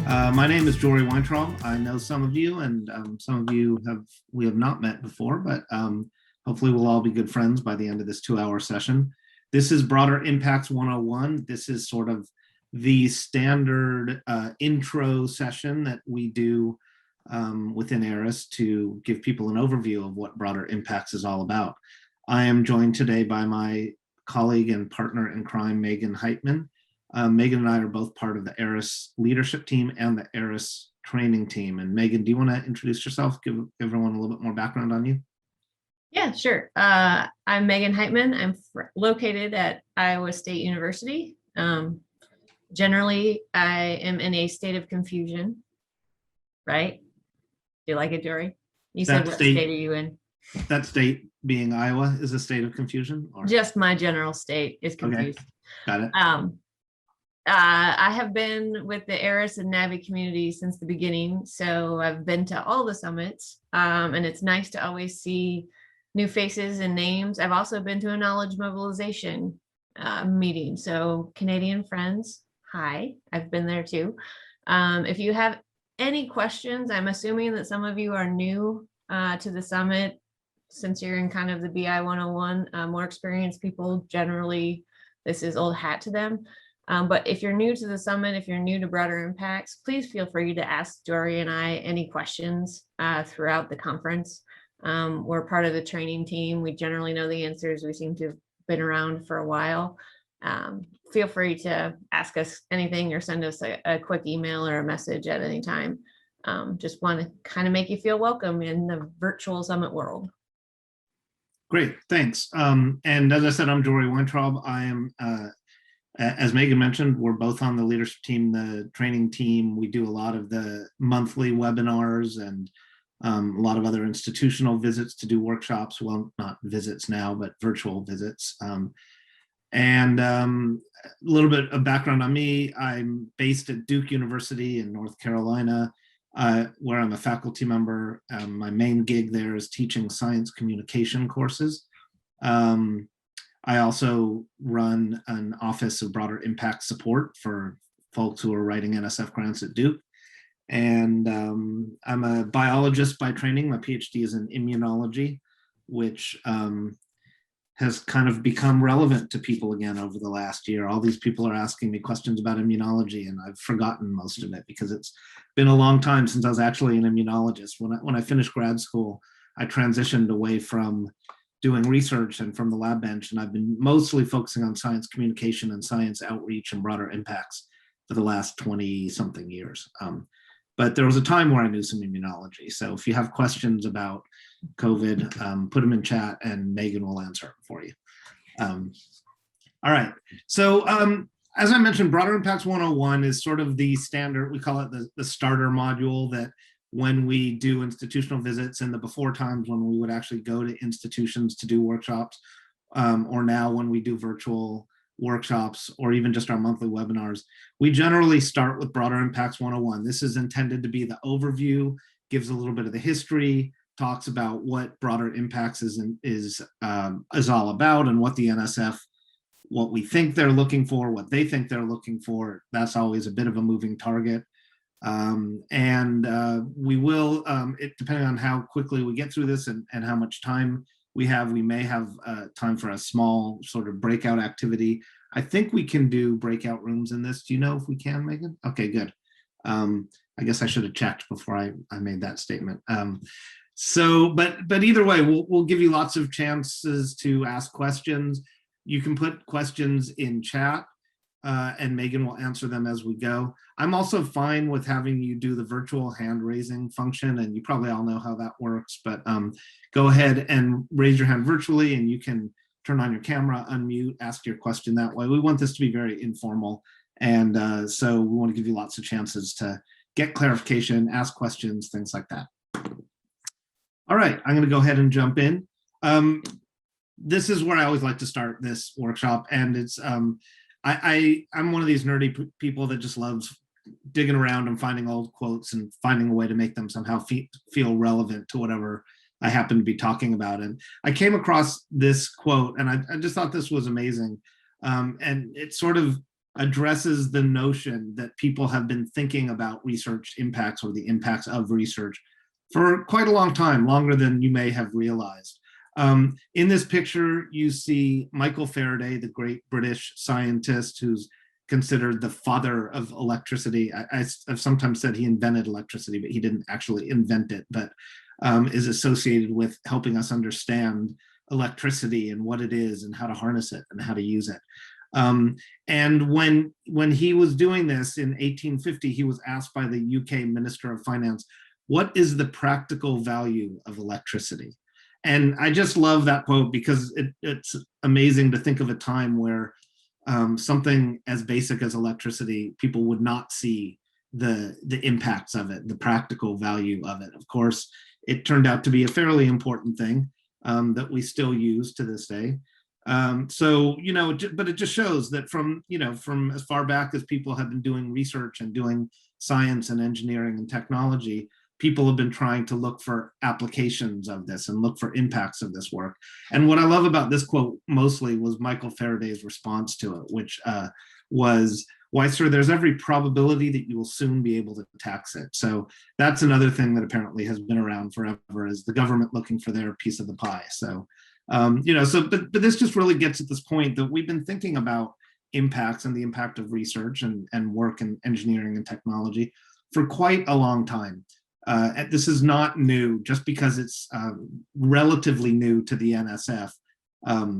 My name is Jory Weintraub. I know some of you, and some of you we have not met before, but hopefully we'll all be good friends by the end of this 2-hour session. This is Broader Impacts 101. This is sort of the standard intro session that we do within ARIS to give people an overview of what Broader Impacts is all about. I am joined today by my colleague and partner in crime, Megan Heitman. Megan and I are both part of the ARIS leadership team and the ARIS training team. And Megan, do you want to introduce yourself, give everyone a little bit more background on you? Yeah, sure. I'm Megan Heitman. I'm located at Iowa State University. Generally, I am in a state of confusion, right? Do you like it, Jory? You said what state are you in? That state being Iowa is a state of confusion? Or? Just my general state is confused. Okay. Got it. I have been with the ARIS and NAVI community since the beginning, so I've been to all the summits, and it's nice to always see new faces and names. I've also been to a knowledge mobilization meeting, so Canadian friends, hi, I've been there too. If you have any questions, I'm assuming that some of you are new to the summit, since you're in kind of the BI 101, more experienced people, generally, this is old hat to them. But if you're new to the summit, if you're new to Broader Impacts, please feel free to ask Jory and I any questions throughout the conference. We're part of the training team. We generally know the answers. We seem to have been around for a while. Feel free to ask us anything or send us a quick email or a message at any time. Just want to kind of make you feel welcome in the virtual summit world. Great, thanks. And as I said, I'm Jory Weintraub. I am as Megan mentioned, we're both on the leadership team, the training team. We do a lot of the monthly webinars and a lot of other institutional visits to do workshops. Well, not visits now, but virtual visits. And a little bit of background on me. I'm based at Duke University in North Carolina, where I'm a faculty member. My main gig there is teaching science communication courses. I also run an office of broader impact support for folks who are writing NSF grants at Duke. And I'm a biologist by training. My PhD is in immunology, which has kind of become relevant to people again over the last year. All these people are asking me questions about immunology, and I've forgotten most of it because it's been a long time since I was actually an immunologist. When I finished grad school, I transitioned away from doing research and from the lab bench, and I've been mostly focusing on science communication and science outreach and broader impacts for the last 20-something years. But there was a time where I knew some immunology. So if you have questions about COVID, put them in chat and Megan will answer them for you. All right, so as I mentioned, Broader Impacts 101 is sort of the standard, we call it the starter module, that when we do institutional visits in the before times when we would actually go to institutions to do workshops, or now when we do virtual workshops or even just our monthly webinars, we generally start with Broader Impacts 101. This is intended to be the overview, gives a little bit of the history, talks about what Broader Impacts is all about and what the NSF, what we think they're looking for, what they think they're looking for. That's always a bit of a moving target. We will, depending on how quickly we get through this and how much time we have, we may have time for a small sort of breakout activity. I think we can do breakout rooms in this. Do you know if we can, Megan? Okay, good. I guess I should have checked before I made that statement. But either way, we'll give you lots of chances to ask questions. You can put questions in chat. And Megan will answer them as we go. I'm also fine with having you do the virtual hand raising function, and you probably all know how that works, but go ahead and raise your hand virtually and you can turn on your camera, unmute, ask your question that way. We want this to be very informal, and so we want to give you lots of chances to get clarification, ask questions, things like that. All right, I'm going to go ahead and jump in. This is where I always like to start this workshop, and it's I'm one of these nerdy people that just loves digging around and finding old quotes and finding a way to make them somehow feel relevant to whatever I happen to be talking about. And I came across this quote and I just thought this was amazing. And it sort of addresses the notion that people have been thinking about research impacts or the impacts of research for quite a long time, longer than you may have realized. In this picture, you see Michael Faraday, the great British scientist who's considered the father of electricity. I've sometimes said he invented electricity, but he didn't actually invent it, but is associated with helping us understand electricity and what it is and how to harness it and how to use it. And when he was doing this in 1850, he was asked by the UK Minister of Finance, what is the practical value of electricity? And I just love that quote because it's amazing to think of a time where something as basic as electricity, people would not see the impacts of it, the practical value of it. Of course, it turned out to be a fairly important thing that we still use to this day. So, but it just shows that from as far back as people have been doing research and doing science and engineering and technology, people have been trying to look for applications of this and look for impacts of this work. And what I love about this quote mostly was Michael Faraday's response to it, which was, why, sir, there's every probability that you will soon be able to tax it. So that's another thing that apparently has been around forever, is the government looking for their piece of the pie. So, but this just really gets at this point that we've been thinking about impacts and the impact of research and work in engineering and technology for quite a long time. This is not new. Just because it's relatively new to the NSF,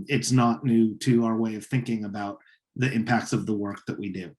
it's not new to our way of thinking about the impacts of the work that we do.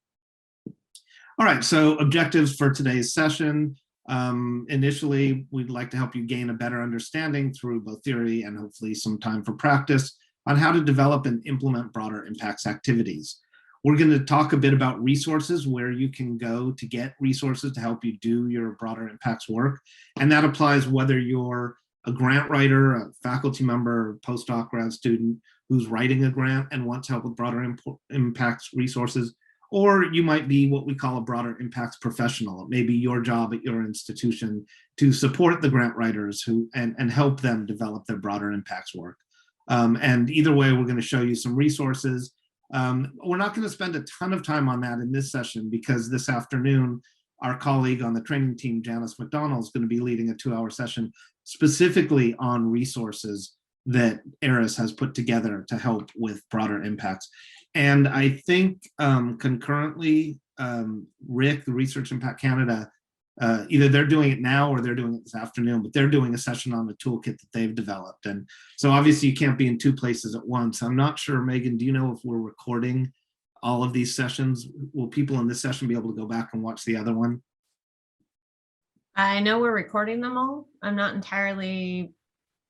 All right, so objectives for today's session. Initially, we'd like to help you gain a better understanding through both theory and hopefully some time for practice on how to develop and implement broader impacts activities. We're going to talk a bit about resources, where you can go to get resources to help you do your broader impacts work. And that applies whether you're a grant writer, a faculty member, postdoc, grad student who's writing a grant and wants help with broader impacts resources, or you might be what we call a broader impacts professional. It may be your job at your institution to support the grant writers and help them develop their broader impacts work. And either way, we're going to show you some resources. We're not going to spend a ton of time on that in this session, because this afternoon, our colleague on the training team, Janice McDonald, is going to be leading a 2-hour session specifically on resources that ARIS has put together to help with broader impacts. And I think concurrently, Rick, the Research Impact Canada, either they're doing it now or they're doing it this afternoon, but they're doing a session on the toolkit that they've developed. And so obviously you can't be in two places at once. I'm not sure, Megan, do you know if we're recording all of these sessions? Will people in this session be able to go back and watch the other one? I know we're recording them all. I'm not entirely,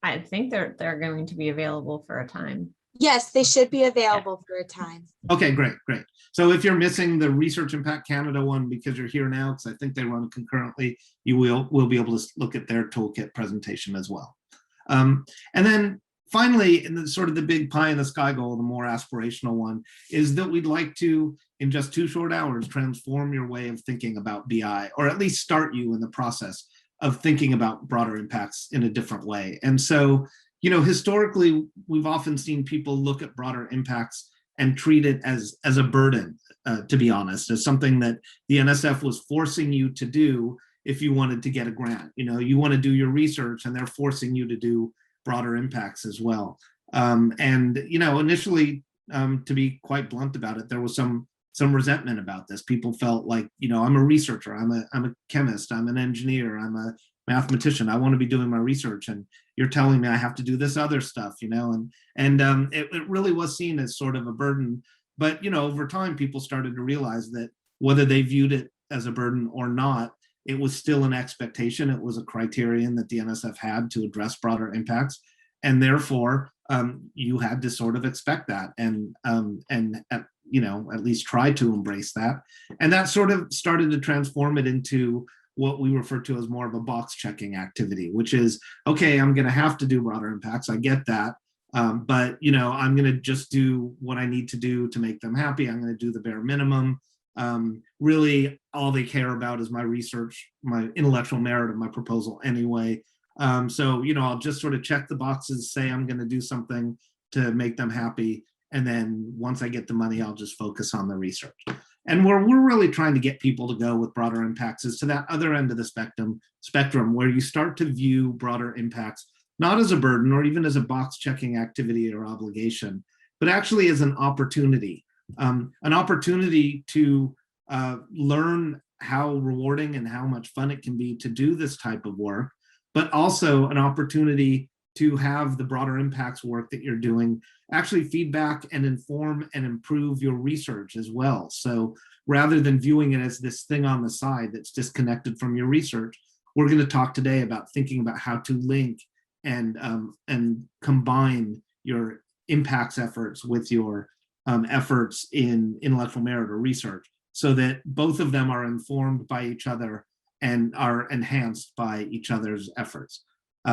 I think they're going to be available for a time. Yes, they should be available for a time. Okay, great. So if you're missing the Research Impact Canada one because you're here now, because I think they run concurrently, you will be able to look at their toolkit presentation as well. And then finally, in the sort of the big pie in the sky goal, the more aspirational one, is that we'd like to, in just 2 short hours, transform your way of thinking about BI, or at least start you in the process of thinking about broader impacts in a different way. And so, historically, we've often seen people look at broader impacts and treat it as a burden, to be honest, as something that the NSF was forcing you to do if you wanted to get a grant. You want to do your research and they're forcing you to do broader impacts as well. Initially, to be quite blunt about it, there was some resentment about this. People felt like, I'm a researcher, I'm a chemist, I'm an engineer, I'm a mathematician, I want to be doing my research, and you're telling me I have to do this other stuff, and it really was seen as sort of a burden. But over time, people started to realize that whether they viewed it as a burden or not, it was still an expectation. It was a criterion that the NSF had to address broader impacts, and therefore you had to sort of expect that and at least try to embrace that. And that sort of started to transform it into what we refer to as more of a box checking activity, which is, okay, I'm going to have to do broader impacts. I get that. But, I'm going to just do what I need to do to make them happy. I'm going to do the bare minimum. Really, all they care about is my research, my intellectual merit of my proposal anyway. So, I'll just sort of check the boxes, say I'm going to do something to make them happy, And then once I get the money, I'll just focus on the research. And where we're really trying to get people to go with broader impacts is to that other end of the spectrum where you start to view broader impacts not as a burden or even as a box checking activity or obligation, but actually as an opportunity to learn how rewarding and how much fun it can be to do this type of work, but also an opportunity to have the broader impacts work that you're doing actually feedback and inform and improve your research as well. So rather than viewing it as this thing on the side that's disconnected from your research, we're going to talk today about thinking about how to link and combine your impacts efforts with your efforts in intellectual merit or research, so that both of them are informed by each other and are enhanced by each other's efforts.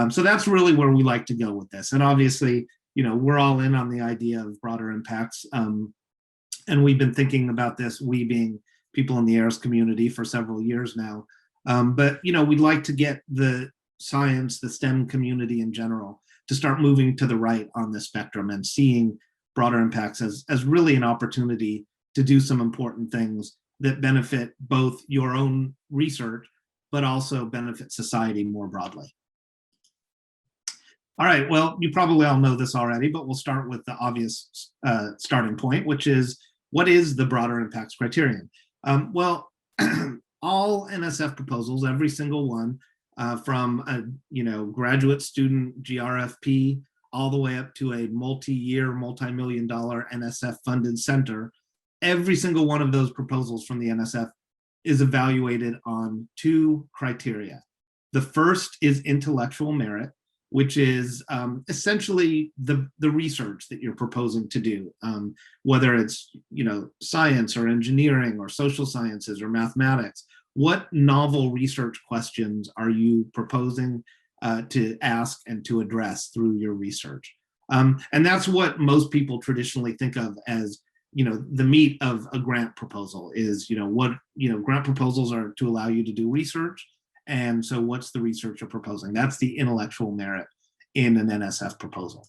So that's really where we like to go with this. And obviously, we're all in on the idea of broader impacts. And we've been thinking about this, we being people in the ARIS community, for several years now. But we'd like to get the science, the STEM community in general, to start moving to the right on the spectrum and seeing broader impacts as really an opportunity to do some important things that benefit both your own research, but also benefit society more broadly. All right, well, you probably all know this already, but we'll start with the obvious starting point, which is, what is the broader impacts criterion? Well, all NSF proposals, every single one, from a graduate student GRFP all the way up to a multi-year, multi-million-dollar NSF funded center, every single one of those proposals from the NSF is evaluated on two criteria. The first is intellectual merit, which is essentially the research that you're proposing to do, whether it's science or engineering or social sciences or mathematics. What novel research questions are you proposing to ask and to address through your research? And that's what most people traditionally think of as the meat of a grant proposal is, grant proposals are to allow you to do research. And so what's the research you're proposing? That's the intellectual merit in an NSF proposal.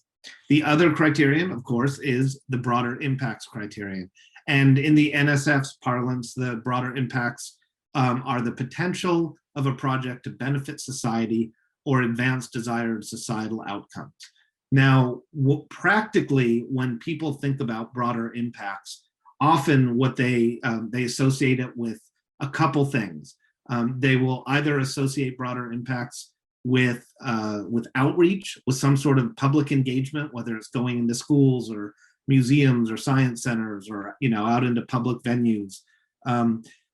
The other criterion, of course, is the broader impacts criterion. And in the NSF's parlance, the broader impacts are the potential of a project to benefit society or advance desired societal outcomes. Now, practically, when people think about broader impacts, often what they associate it with a couple things. They will either associate broader impacts with outreach, with some sort of public engagement, whether it's going into schools or museums or science centers or out into public venues.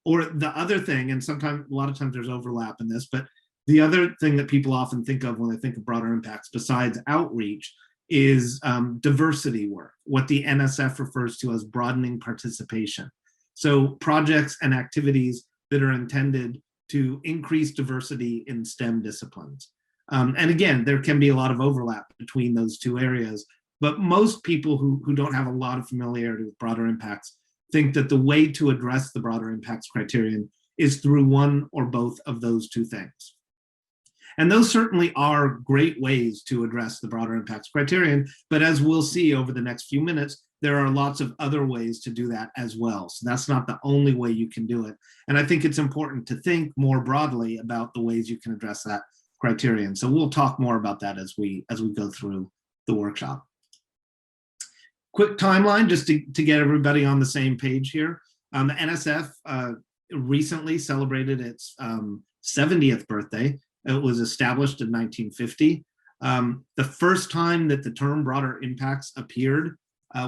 Or the other thing, and sometimes a lot of times there's overlap in this, but the other thing that people often think of when they think of broader impacts besides outreach is diversity work, what the NSF refers to as broadening participation. So projects and activities that are intended to increase diversity in STEM disciplines. And again, there can be a lot of overlap between those two areas, but most people who don't have a lot of familiarity with broader impacts think that the way to address the broader impacts criterion is through one or both of those two things. And those certainly are great ways to address the broader impacts criterion, but as we'll see over the next few minutes, there are lots of other ways to do that as well. So that's not the only way you can do it. And I think it's important to think more broadly about the ways you can address that criterion. So we'll talk more about that as we go through the workshop. Quick timeline, just to get everybody on the same page here. The NSF recently celebrated its 70th birthday. It was established in 1950. The first time that the term broader impacts appeared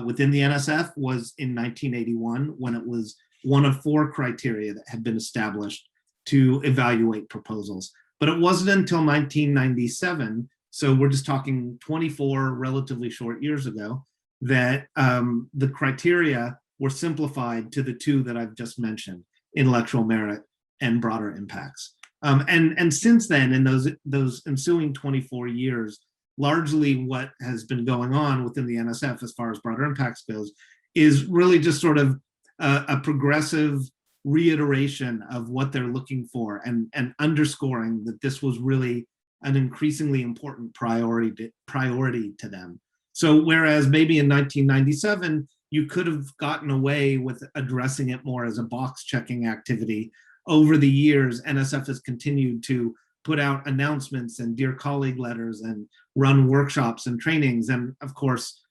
within the NSF was in 1981, when it was one of 4 criteria that had been established to evaluate proposals. But it wasn't until 1997, so we're just talking 24 relatively short years ago, that the criteria were simplified to the 2 that I've just mentioned, intellectual merit and broader impacts. And since then, in those ensuing 24 years, largely what has been going on within the NSF as far as broader impacts goes is really just sort of a progressive reiteration of what they're looking for and underscoring that this was really an increasingly important priority to them. So whereas maybe in 1997, you could have gotten away with addressing it more as a box checking activity, over the years, NSF has continued to put out announcements and dear colleague letters and run workshops and trainings, and of course,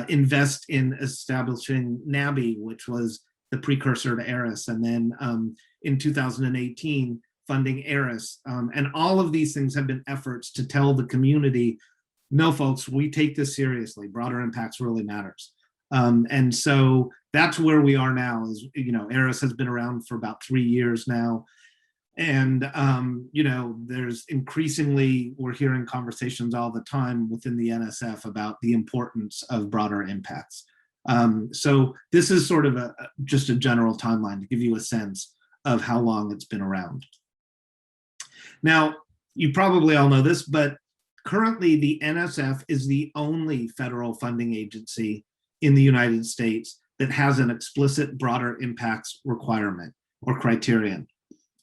invest in establishing NABI, which was the precursor to ARIS, and then in 2018, funding ARIS. And all of these things have been efforts to tell the community, no, folks, we take this seriously. Broader impacts really matters. And so that's where we are now. Is, you know, ARIS has been around for about 3 years now. And, you know, there's increasingly, we're hearing conversations all the time within the NSF about the importance of broader impacts. So this is sort of just a general timeline to give you a sense of how long it's been around. Now, you probably all know this, but currently the NSF is the only federal funding agency in the United States that has an explicit broader impacts requirement or criterion.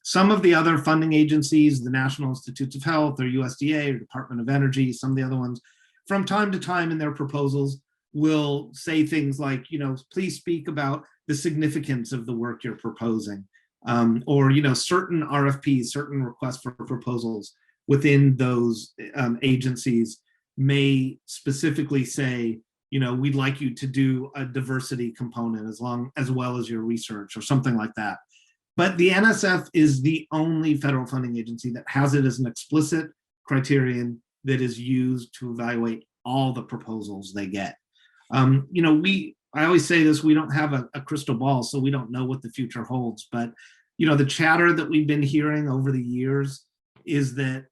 Some of the other funding agencies, the National Institutes of Health or USDA or Department of Energy, some of the other ones, from time to time in their proposals will say things like, you know, please speak about the significance of the work you're proposing. Or, you know, certain RFPs, certain requests for proposals within those agencies may specifically say, you know, we'd like you to do a diversity component as well as your research or something like that. But the NSF is the only federal funding agency that has it as an explicit criterion that is used to evaluate all the proposals they get. You know, I always say this, we don't have a crystal ball, so we don't know what the future holds. But, you know, the chatter that we've been hearing over the years is that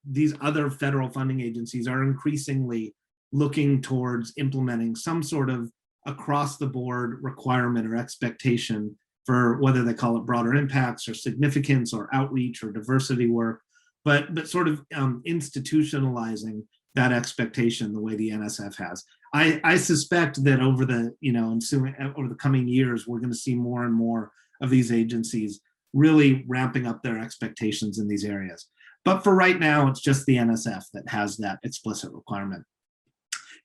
these other federal funding agencies are increasingly looking towards implementing some sort of across the board requirement or expectation for whether they call it broader impacts or significance or outreach or diversity work, but sort of institutionalizing that expectation the way the NSF has. I suspect that over the, you know, ensuing over the coming years, we're going to see more and more of these agencies really ramping up their expectations in these areas. But for right now, it's just the NSF that has that explicit requirement.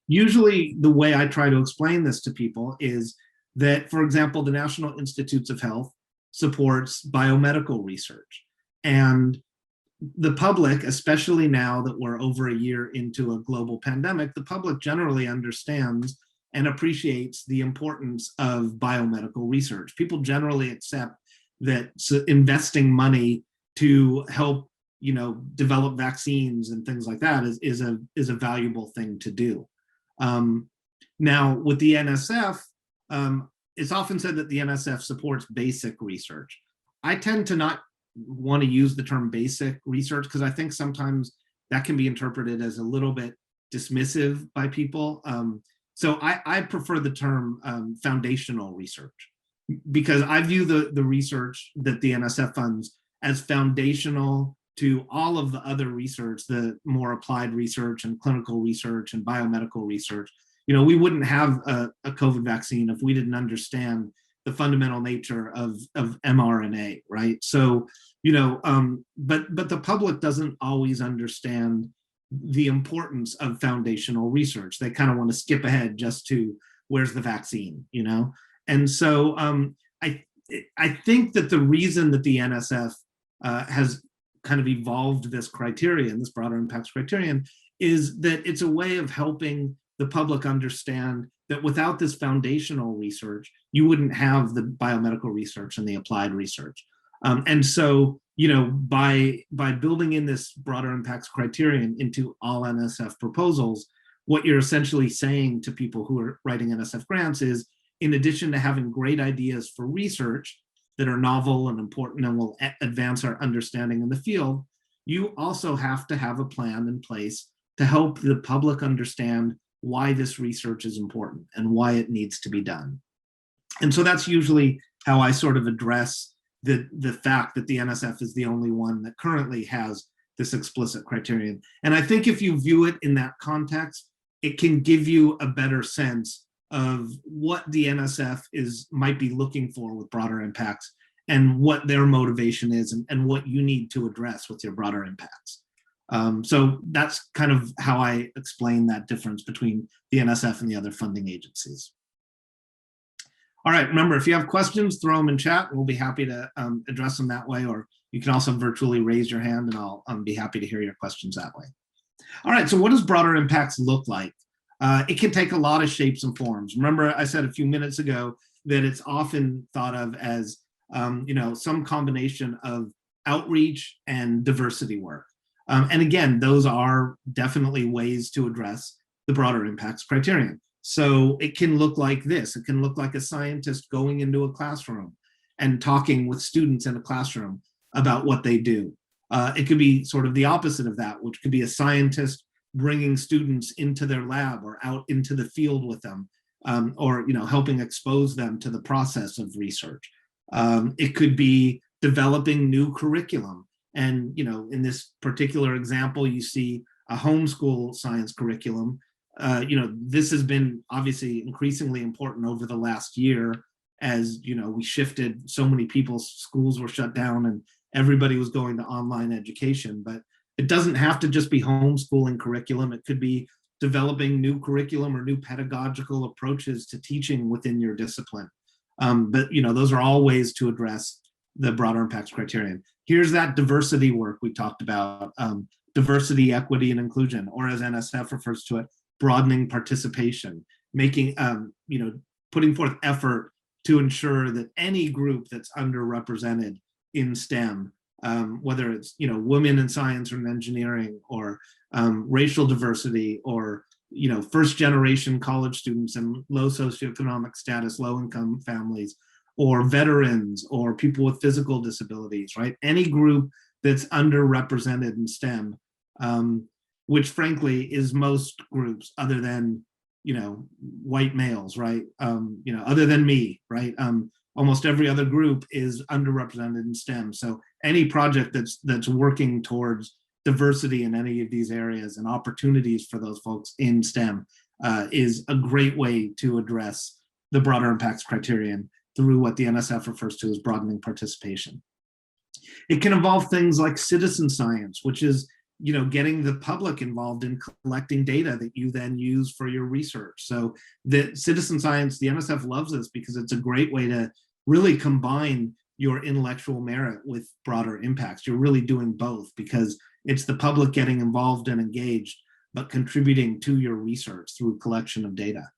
Usually the way I try to explain this to people is that, for example, the National Institutes of Health supports biomedical research. And the public, especially now that we're over a year into a global pandemic, the public generally understands and appreciates the importance of biomedical research. People generally accept that investing money to help, you know, develop vaccines and things like that is a valuable thing to do. Now, with the NSF, it's often said that the NSF supports basic research. I tend to not want to use the term basic research because I think sometimes that can be interpreted as a little bit dismissive by people. So I prefer the term foundational research, because I view the research that the NSF funds as foundational to all of the other research, the more applied research and clinical research and biomedical research. You know, we wouldn't have a COVID vaccine if we didn't understand the fundamental nature of mRNA, right? So, you know, but the public doesn't always understand the importance of foundational research. They kind of want to skip ahead just to where's the vaccine, you know? And so I think that the reason that the NSF has kind of evolved this criterion, this broader impacts criterion, is that it's a way of helping the public understand that without this foundational research, you wouldn't have the biomedical research and the applied research. And so, you know, by building in this broader impacts criterion into all NSF proposals, what you're essentially saying to people who are writing NSF grants is, in addition to having great ideas for research that are novel and important and will advance our understanding in the field, you also have to have a plan in place to help the public understand why this research is important and why it needs to be done. And so that's usually how I sort of address the fact that the NSF is the only one that currently has this explicit criterion. And I think if you view it in that context, it can give you a better sense of what the NSF might be looking for with broader impacts and what their motivation is and what you need to address with your broader impacts. So that's kind of how I explain that difference between the NSF and the other funding agencies. All right, remember, if you have questions, throw them in chat. We'll be happy to address them that way, or you can also virtually raise your hand and I'll be happy to hear your questions that way. All right, so what does broader impacts look like? It can take a lot of shapes and forms. Remember, I said a few minutes ago that it's often thought of as some combination of outreach and diversity work. And again, those are definitely ways to address the broader impacts criterion. So it can look like this. It can look like a scientist going into a classroom and talking with students in a classroom about what they do. It could be sort of the opposite of that, which could be a scientist bringing students into their lab or out into the field with them, or helping expose them to the process of research. It could be developing new curriculum. And in this particular example, you see a homeschool science curriculum. This has been obviously increasingly important over the last year as we shifted. So many people's schools were shut down and everybody was going to online education. But it doesn't have to just be homeschooling curriculum. It could be developing new curriculum or new pedagogical approaches to teaching within your discipline. But those are all ways to address the broader impacts criterion. Here's that diversity work we talked about, diversity, equity, and inclusion, or as NSF refers to it, broadening participation, making, putting forth effort to ensure that any group that's underrepresented in STEM, whether it's, women in science or in engineering, or racial diversity, or, first generation college students and low socioeconomic status, low income families, or veterans, or people with physical disabilities, right? Any group that's underrepresented in STEM, which frankly is most groups other than, white males, right? Other than me, right? Almost every other group is underrepresented in STEM. So any project that's working towards diversity in any of these areas and opportunities for those folks in STEM is a great way to address the broader impacts criterion through what the NSF refers to as broadening participation. It can involve things like citizen science, which is getting the public involved in collecting data that you then use for your research. So the citizen science, the NSF loves this because it's a great way to really combine your intellectual merit with broader impacts. You're really doing both because it's the public getting involved and engaged, but contributing to your research through collection of data.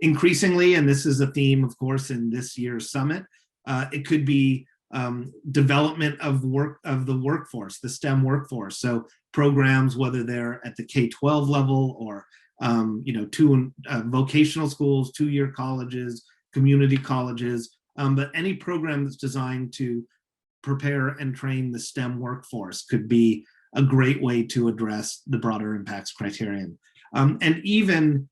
Increasingly, and this is a theme, of course, in this year's summit, it could be development of the workforce, the STEM workforce. So programs, whether they're at the K-12 level or vocational schools, 2-year colleges, community colleges, but any program that's designed to prepare and train the STEM workforce could be a great way to address the broader impacts criterion. And even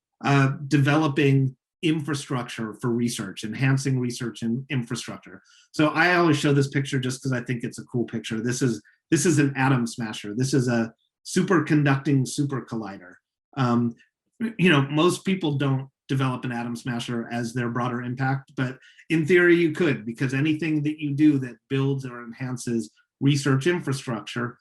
developing infrastructure for research, enhancing research and infrastructure. So I always show this picture just because I think it's a cool picture. This is an atom smasher. This is a superconducting super collider. Most people don't develop an atom smasher as their broader impact, but in theory you could, because anything that you do that builds or enhances research infrastructure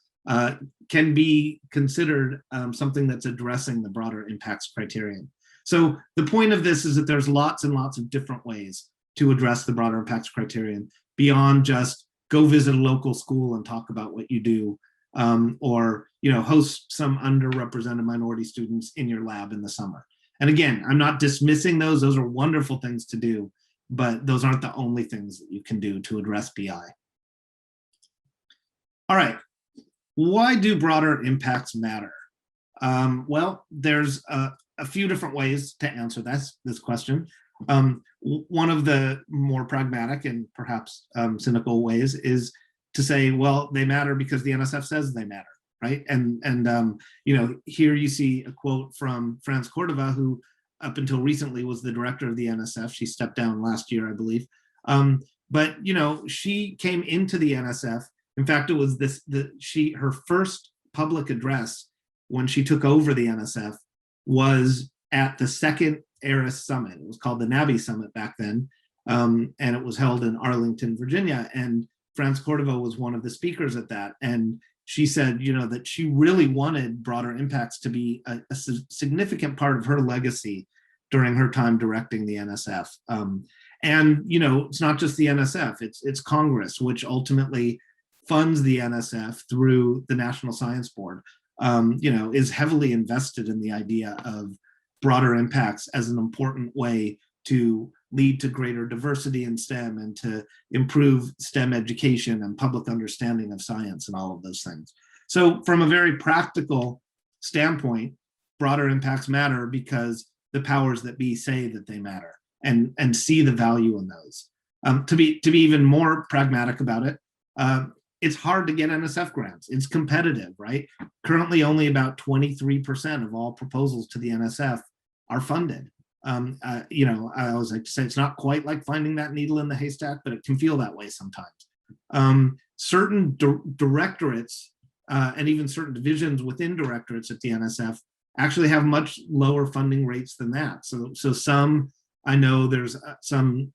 can be considered something that's addressing the broader impacts criterion. So the point of this is that there's lots and lots of different ways to address the broader impacts criterion beyond just go visit a local school and talk about what you do, or host some underrepresented minority students in your lab in the summer. And again, I'm not dismissing those. Those are wonderful things to do, but those aren't the only things that you can do to address BI. All right, why do broader impacts matter? Well, there's a few different ways to answer this question. One of the more pragmatic and perhaps cynical ways is to say, well, they matter because the NSF says they matter, right? And here you see a quote from Franz Cordova, who up until recently was the director of the NSF. She stepped down last year, I believe. But she came into the NSF. In fact, it was her first public address when she took over the NSF was at the second ARIS Summit. It was called the NABI Summit back then, and it was held in Arlington, Virginia. And Franz Cordova was one of the speakers at that. And she said, that she really wanted broader impacts to be a significant part of her legacy during her time directing the NSF. And it's not just the NSF, it's Congress, which ultimately funds the NSF through the National Science Board, is heavily invested in the idea of broader impacts as an important way to lead to greater diversity in STEM and to improve STEM education and public understanding of science and all of those things. So from a very practical standpoint, broader impacts matter because the powers that be say that they matter and see the value in those. To be even more pragmatic about it, it's hard to get NSF grants. It's competitive, right? Currently, only about 23% of all proposals to the NSF are funded. I always like to say it's not quite like finding that needle in the haystack, but it can feel that way sometimes. Certain directorates and even certain divisions within directorates at the NSF actually have much lower funding rates than that. So some, I know there's some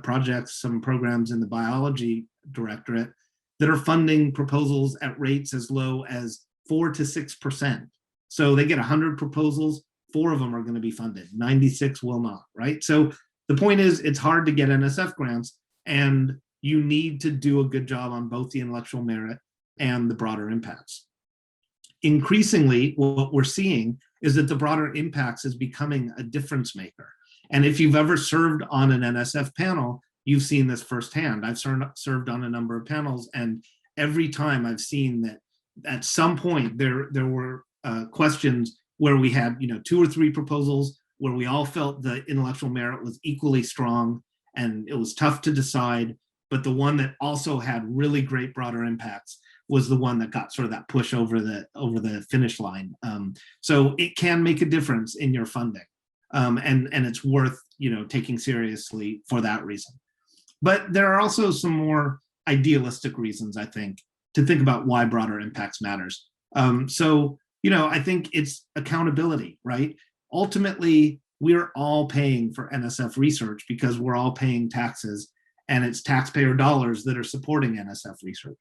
projects, some programs in the biology directorate that are funding proposals at rates as low as 4 to 6%. So they get 100 proposals, 4 of them are going to be funded, 96 will not, right? So the point is, it's hard to get NSF grants, and you need to do a good job on both the intellectual merit and the broader impacts. Increasingly, what we're seeing is that the broader impacts is becoming a difference maker. And if you've ever served on an NSF panel, you've seen this firsthand. I've served on a number of panels, and every time I've seen that at some point there were questions where we had 2 or 3 proposals where we all felt the intellectual merit was equally strong and it was tough to decide, but the one that also had really great broader impacts was the one that got sort of that push over the finish line. So it can make a difference in your funding, and it's worth taking seriously for that reason. But there are also some more idealistic reasons, I think, to think about why broader impacts matters. I think it's accountability, right? Ultimately, we're all paying for NSF research because we're all paying taxes, and it's taxpayer dollars that are supporting NSF research.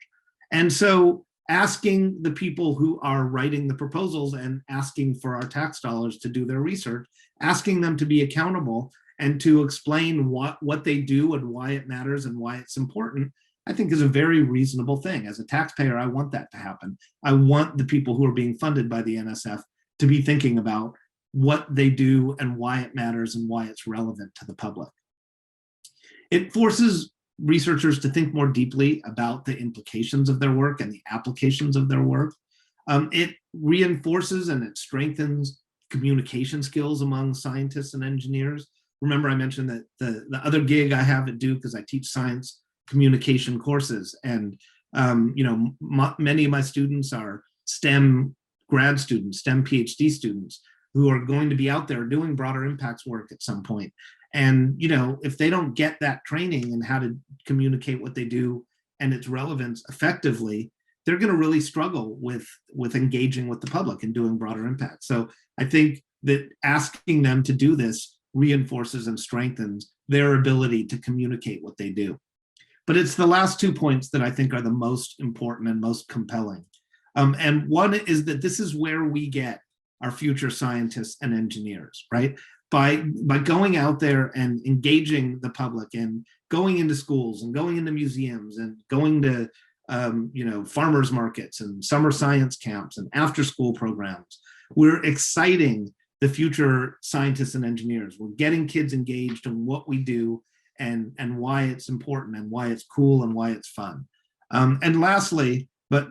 And so asking the people who are writing the proposals and asking for our tax dollars to do their research, asking them to be accountable and to explain what they do and why it matters and why it's important, I think is a very reasonable thing. As a taxpayer, I want that to happen. I want the people who are being funded by the NSF to be thinking about what they do and why it matters and why it's relevant to the public. It forces researchers to think more deeply about the implications of their work and the applications of their work. It reinforces and it strengthens communication skills among scientists and engineers. Remember, I mentioned that the other gig I have at Duke is I teach science communication courses, and many of my students are STEM grad students, STEM PhD students who are going to be out there doing broader impacts work at some point. And if they don't get that training in how to communicate what they do and its relevance effectively, they're going to really struggle with engaging with the public and doing broader impacts. So I think that asking them to do this reinforces and strengthens their ability to communicate what they do. But it's the last 2 points that I think are the most important and most compelling. And one is that this is where we get our future scientists and engineers, right? By going out there and engaging the public and going into schools and going into museums and going to farmers markets and summer science camps and after school programs, we're exciting the future scientists and engineers. We're getting kids engaged in what we do and why it's important and why it's cool and why it's fun. And lastly, but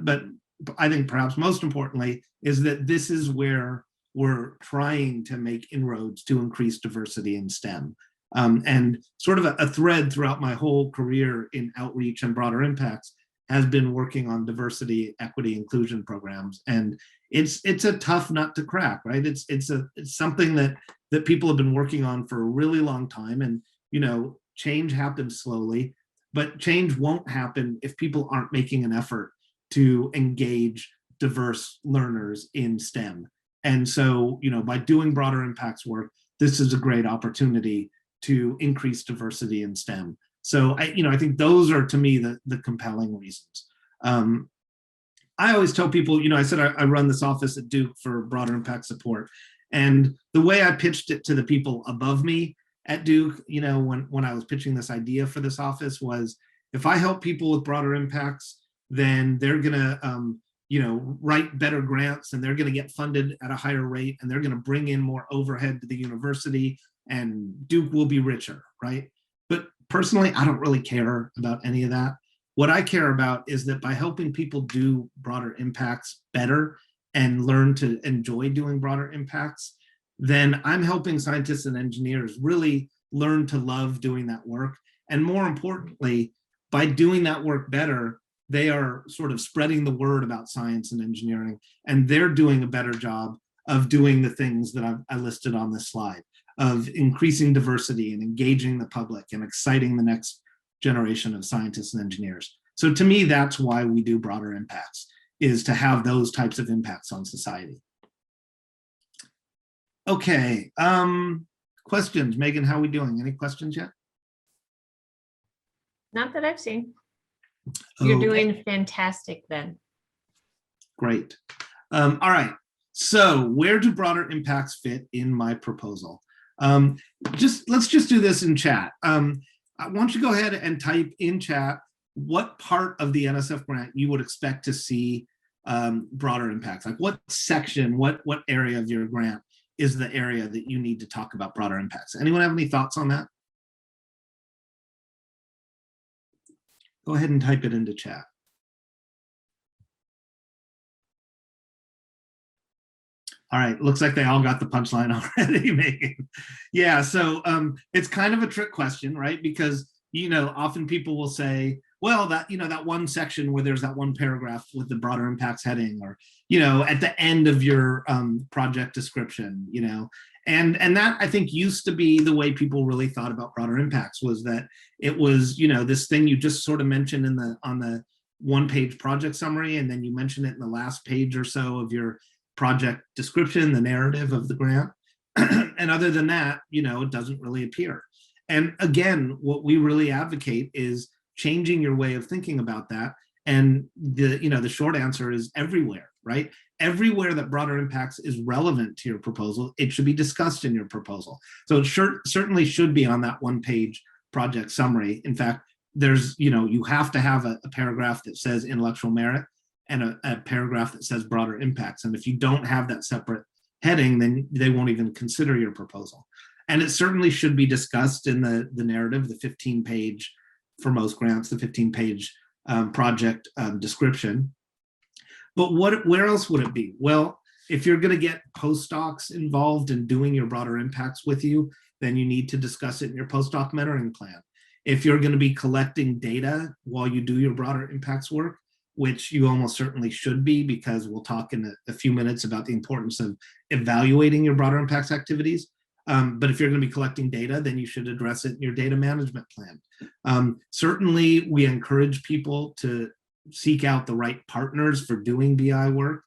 I think perhaps most importantly, is that this is where we're trying to make inroads to increase diversity in STEM. And sort of a thread throughout my whole career in outreach and broader impacts has been working on diversity, equity, inclusion programs. And it's a tough nut to crack, right? It's something that people have been working on for a really long time. And change happens slowly, but change won't happen if people aren't making an effort to engage diverse learners in STEM. And so, by doing broader impacts work, this is a great opportunity to increase diversity in STEM. So I think those are, to me, the compelling reasons. I always tell people, I said I run this office at Duke for broader impact support. And the way I pitched it to the people above me at Duke, when I was pitching this idea for this office was, if I help people with broader impacts, then they're going to, write better grants, and they're going to get funded at a higher rate, and they're going to bring in more overhead to the university, and Duke will be richer, right? But personally, I don't really care about any of that. What I care about is that by helping people do broader impacts better and learn to enjoy doing broader impacts, then I'm helping scientists and engineers really learn to love doing that work. And more importantly, by doing that work better, they are sort of spreading the word about science and engineering, and they're doing a better job of doing the things that I listed on this slide, of increasing diversity and engaging the public and exciting the next generation of scientists and engineers. So to me, that's why we do broader impacts, is to have those types of impacts on society. Okay, questions. Megan, how are we doing? Any questions yet? Not that I've seen. You're Okay. doing fantastic then. Great. All right. So where do broader impacts fit in my proposal? Let's just do this in chat. Why don't you go ahead and type in chat what part of the NSF grant you would expect to see broader impacts? Like what section, what area of your grant is the area that you need to talk about broader impacts? Anyone have any thoughts on that? Go ahead and type it into chat. All right, looks like they all got the punchline already, Megan. Yeah, so it's kind of a trick question, right? Because, often people will say, well, that one section where there's that one paragraph with the broader impacts heading, or, at the end of your project description, and that I think used to be the way people really thought about broader impacts, was that it was, this thing you just sort of mentioned on the one-page project summary, and then you mention it in the last page or so of your project description, the narrative of the grant. And other than that, it doesn't really appear. And again, what we really advocate is changing your way of thinking about that. And the short answer is everywhere, right? Everywhere that broader impacts is relevant to your proposal, it should be discussed in your proposal. So it certainly should be on that one-page project summary. In fact, there's, you have to have a paragraph that says intellectual merit and a paragraph that says broader impacts. And if you don't have that separate heading, then they won't even consider your proposal. And it certainly should be discussed in the narrative, the 15-page, for most grants, the 15-page project description. But where else would it be? Well, if you're going to get postdocs involved in doing your broader impacts with you, then you need to discuss it in your postdoc mentoring plan. If you're going to be collecting data while you do your broader impacts work, which you almost certainly should be, because we'll talk in a few minutes about the importance of evaluating your broader impacts activities. But if you're going to be collecting data, then you should address it in your data management plan. Certainly, we encourage people to seek out the right partners for doing BI work.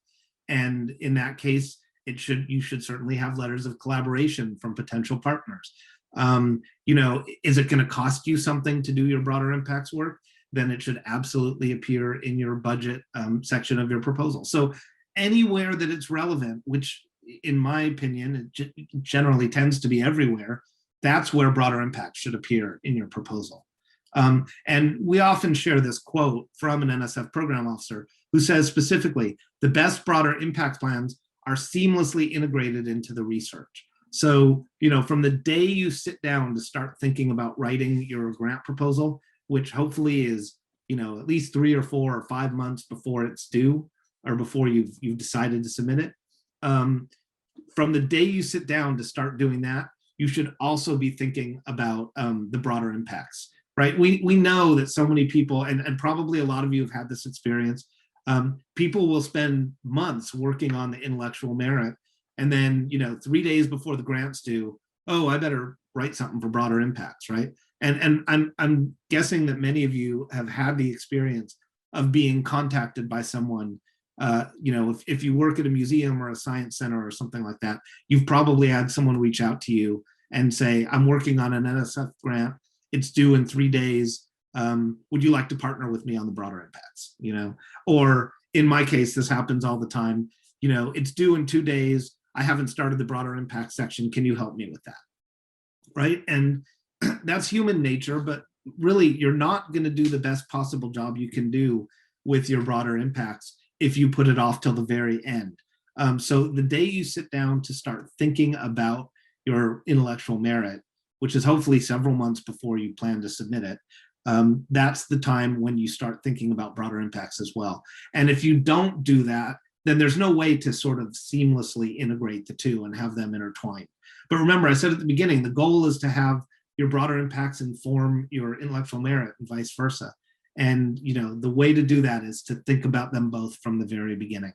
And in that case, you should certainly have letters of collaboration from potential partners. Is it going to cost you something to do your broader impacts work? Then it should absolutely appear in your budget section of your proposal. So anywhere that it's relevant, which in my opinion, it generally tends to be everywhere, that's where broader impact should appear in your proposal. And we often share this quote from an NSF program officer who says specifically, the best broader impact plans are seamlessly integrated into the research. So, from the day you sit down to start thinking about writing your grant proposal, which hopefully is, at least 3 or 4 or 5 months before it's due, or before you've decided to submit it. From the day you sit down to start doing that, you should also be thinking about the broader impacts, right? We know that so many people, and probably a lot of you have had this experience, people will spend months working on the intellectual merit, and then, 3 days before the grant's due, oh, I better write something for broader impacts, right? And I'm guessing that many of you have had the experience of being contacted by someone. If you work at a museum or a science center or something like that, you've probably had someone reach out to you and say, I'm working on an NSF grant. It's due in 3 days. Would you like to partner with me on the broader impacts? Or in my case, this happens all the time. You know, it's due in 2 days. I haven't started the broader impact section. Can you help me with that? Right? And that's human nature, but really you're not going to do the best possible job you can do with your broader impacts if you put it off till the very end. So the day you sit down to start thinking about your intellectual merit, which is hopefully several months before you plan to submit it, that's the time when you start thinking about broader impacts as well. And if you don't do that, then there's no way to sort of seamlessly integrate the two and have them intertwined. But remember, I said at the beginning, the goal is to have your broader impacts inform your intellectual merit and vice versa. And you know, the way to do that is to think about them both from the very beginning.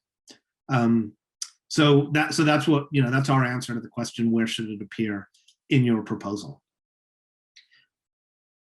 So that's what, you know, that's our answer to the question, where should it appear in your proposal?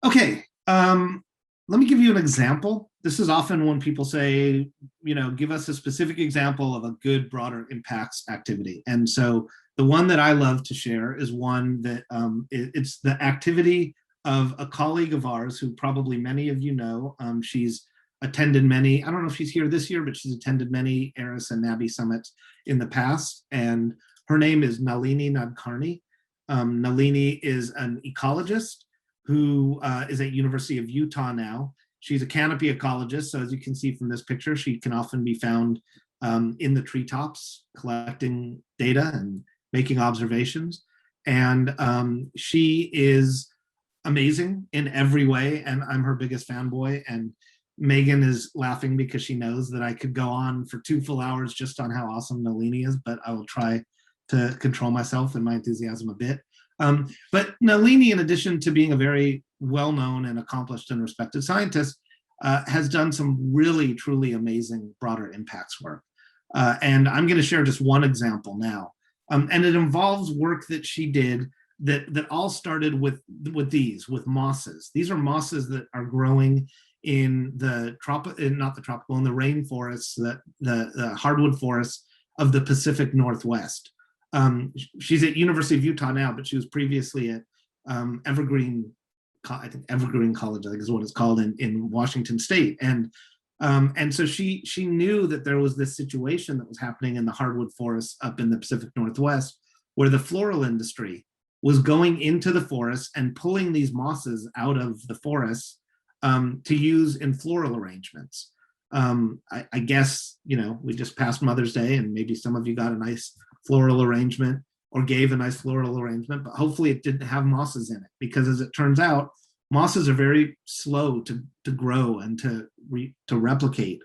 Okay, let me give you an example. This is often when people say, you know, give us a specific example of a good broader impacts activity. And so the one that I love to share is one that it's the activity of a colleague of ours who probably many of you know. She's attended many, I don't know if she's here this year, but she's attended many ARIS and NABI summits in the past. And her name is Nalini Nadkarni. Nalini is an ecologist who is at University of Utah now. She's a canopy ecologist, so as you can see from this picture, she can often be found in the treetops collecting data and making observations. And she is amazing in every way, and I'm her biggest fanboy. And Megan is laughing because she knows that I could go on for 2 full hours just on how awesome Nalini is, but I will try to control myself and my enthusiasm a bit. But Nalini, in addition to being a very well-known and accomplished and respected scientist, has done some really, truly amazing broader impacts work. And I'm going to share just one example now. And it involves work that she did that all started with mosses. These are mosses that are growing in the in the rainforests, the hardwood forests of the Pacific Northwest. She's at University of Utah now, but she was previously at Evergreen College, I think is what it's called, in Washington State. And so she knew that there was this situation that was happening in the hardwood forests up in the Pacific Northwest, where the floral industry was going into the forest and pulling these mosses out of the forests to use in floral arrangements. I guess, you know, we just passed Mother's Day, and maybe some of you got a nice floral arrangement or gave a nice floral arrangement, but hopefully it didn't have mosses in it, because as it turns out, mosses are very slow to grow and to replicate.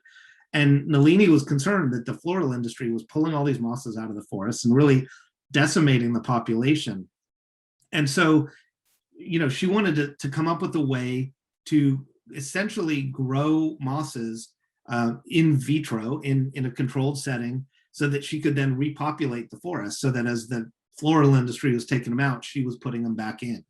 And Nalini was concerned that the floral industry was pulling all these mosses out of the forest and really decimating the population. And so, you know, she wanted to come up with a way to essentially grow mosses in vitro in a controlled setting, so that she could then repopulate the forest, so that as the floral industry was taking them out, she was putting them back in.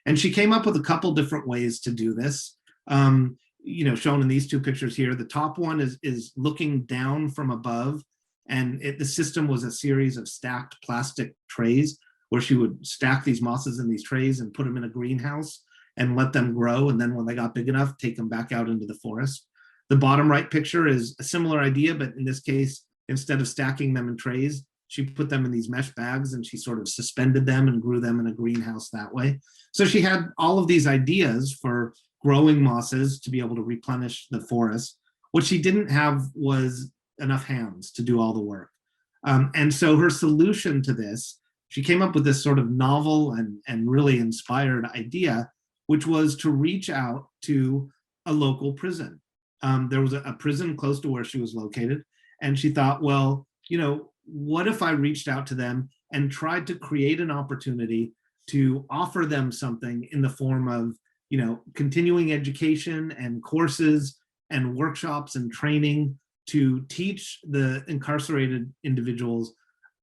And she came up with a couple different ways to do this, you know, shown in these 2 pictures here. The top one is looking down from above, and the system was a series of stacked plastic trays, where she would stack these mosses in these trays and put them in a greenhouse and let them grow. And then when they got big enough, take them back out into the forest. The bottom right picture is a similar idea, but in this case, instead of stacking them in trays, she put them in these mesh bags and she sort of suspended them and grew them in a greenhouse that way. So she had all of these ideas for growing mosses to be able to replenish the forest. What she didn't have was enough hands to do all the work. And so her solution to this, she came up with this sort of novel and really inspired idea, which was to reach out to a local prison. There was a prison close to where she was located, and she thought, well, you know, what if I reached out to them and tried to create an opportunity to offer them something in the form of, you know, continuing education and courses and workshops and training to teach the incarcerated individuals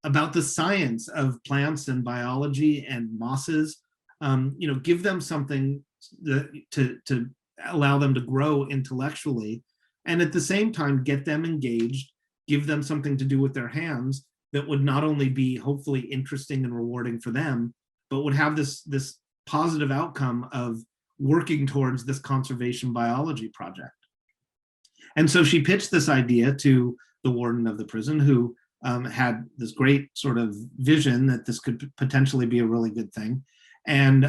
about the science of plants and biology and mosses, you know, give them something to allow them to grow intellectually, and at the same time get them engaged, give them something to do with their hands that would not only be hopefully interesting and rewarding for them, but would have this positive outcome of working towards this conservation biology project. And so she pitched this idea to the warden of the prison, who had this great sort of vision that this could potentially be a really good thing, and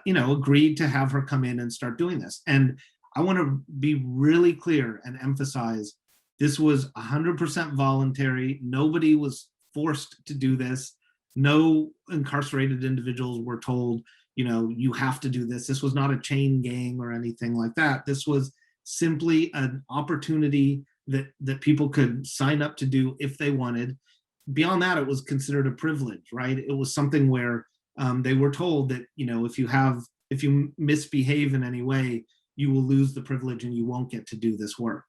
agreed to have her come in and start doing this. And I want to be really clear and emphasize this was 100% voluntary. Nobody was forced to do this. No incarcerated individuals were told, you have to do this. This was not a chain gang or anything like that. This was simply an opportunity that people could sign up to do if they wanted. Beyond that, it was considered a privilege, right? It was something where they were told that, if you misbehave in any way, you will lose the privilege and you won't get to do this work.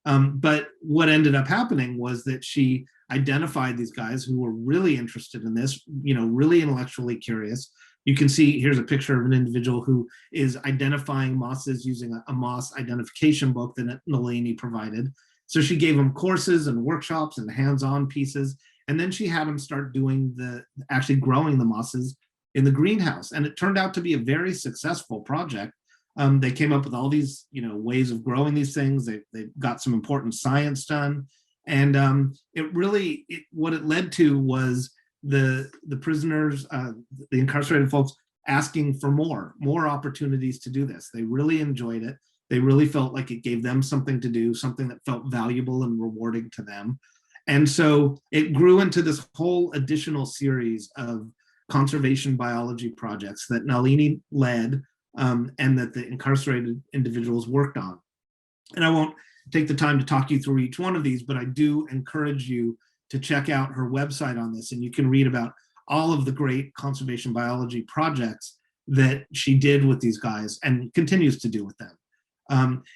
But what ended up happening was that she identified these guys who were really interested in this, really intellectually curious. You can see, here's a picture of an individual who is identifying mosses using a moss identification book that Nalini provided. So she gave them courses and workshops and hands-on pieces. And then she had them start doing actually growing the mosses in the greenhouse. And it turned out to be a very successful project. They came up with all these, ways of growing these things. They got some important science done. And what it led to was the prisoners, the incarcerated folks asking for more opportunities to do this. They really enjoyed it. They really felt like it gave them something to do, something that felt valuable and rewarding to them. And so it grew into this whole additional series of conservation biology projects that Nalini led, and that the incarcerated individuals worked on. And I won't take the time to talk you through each one of these, but I do encourage you to check out her website on this, and you can read about all of the great conservation biology projects that she did with these guys and continues to do with them.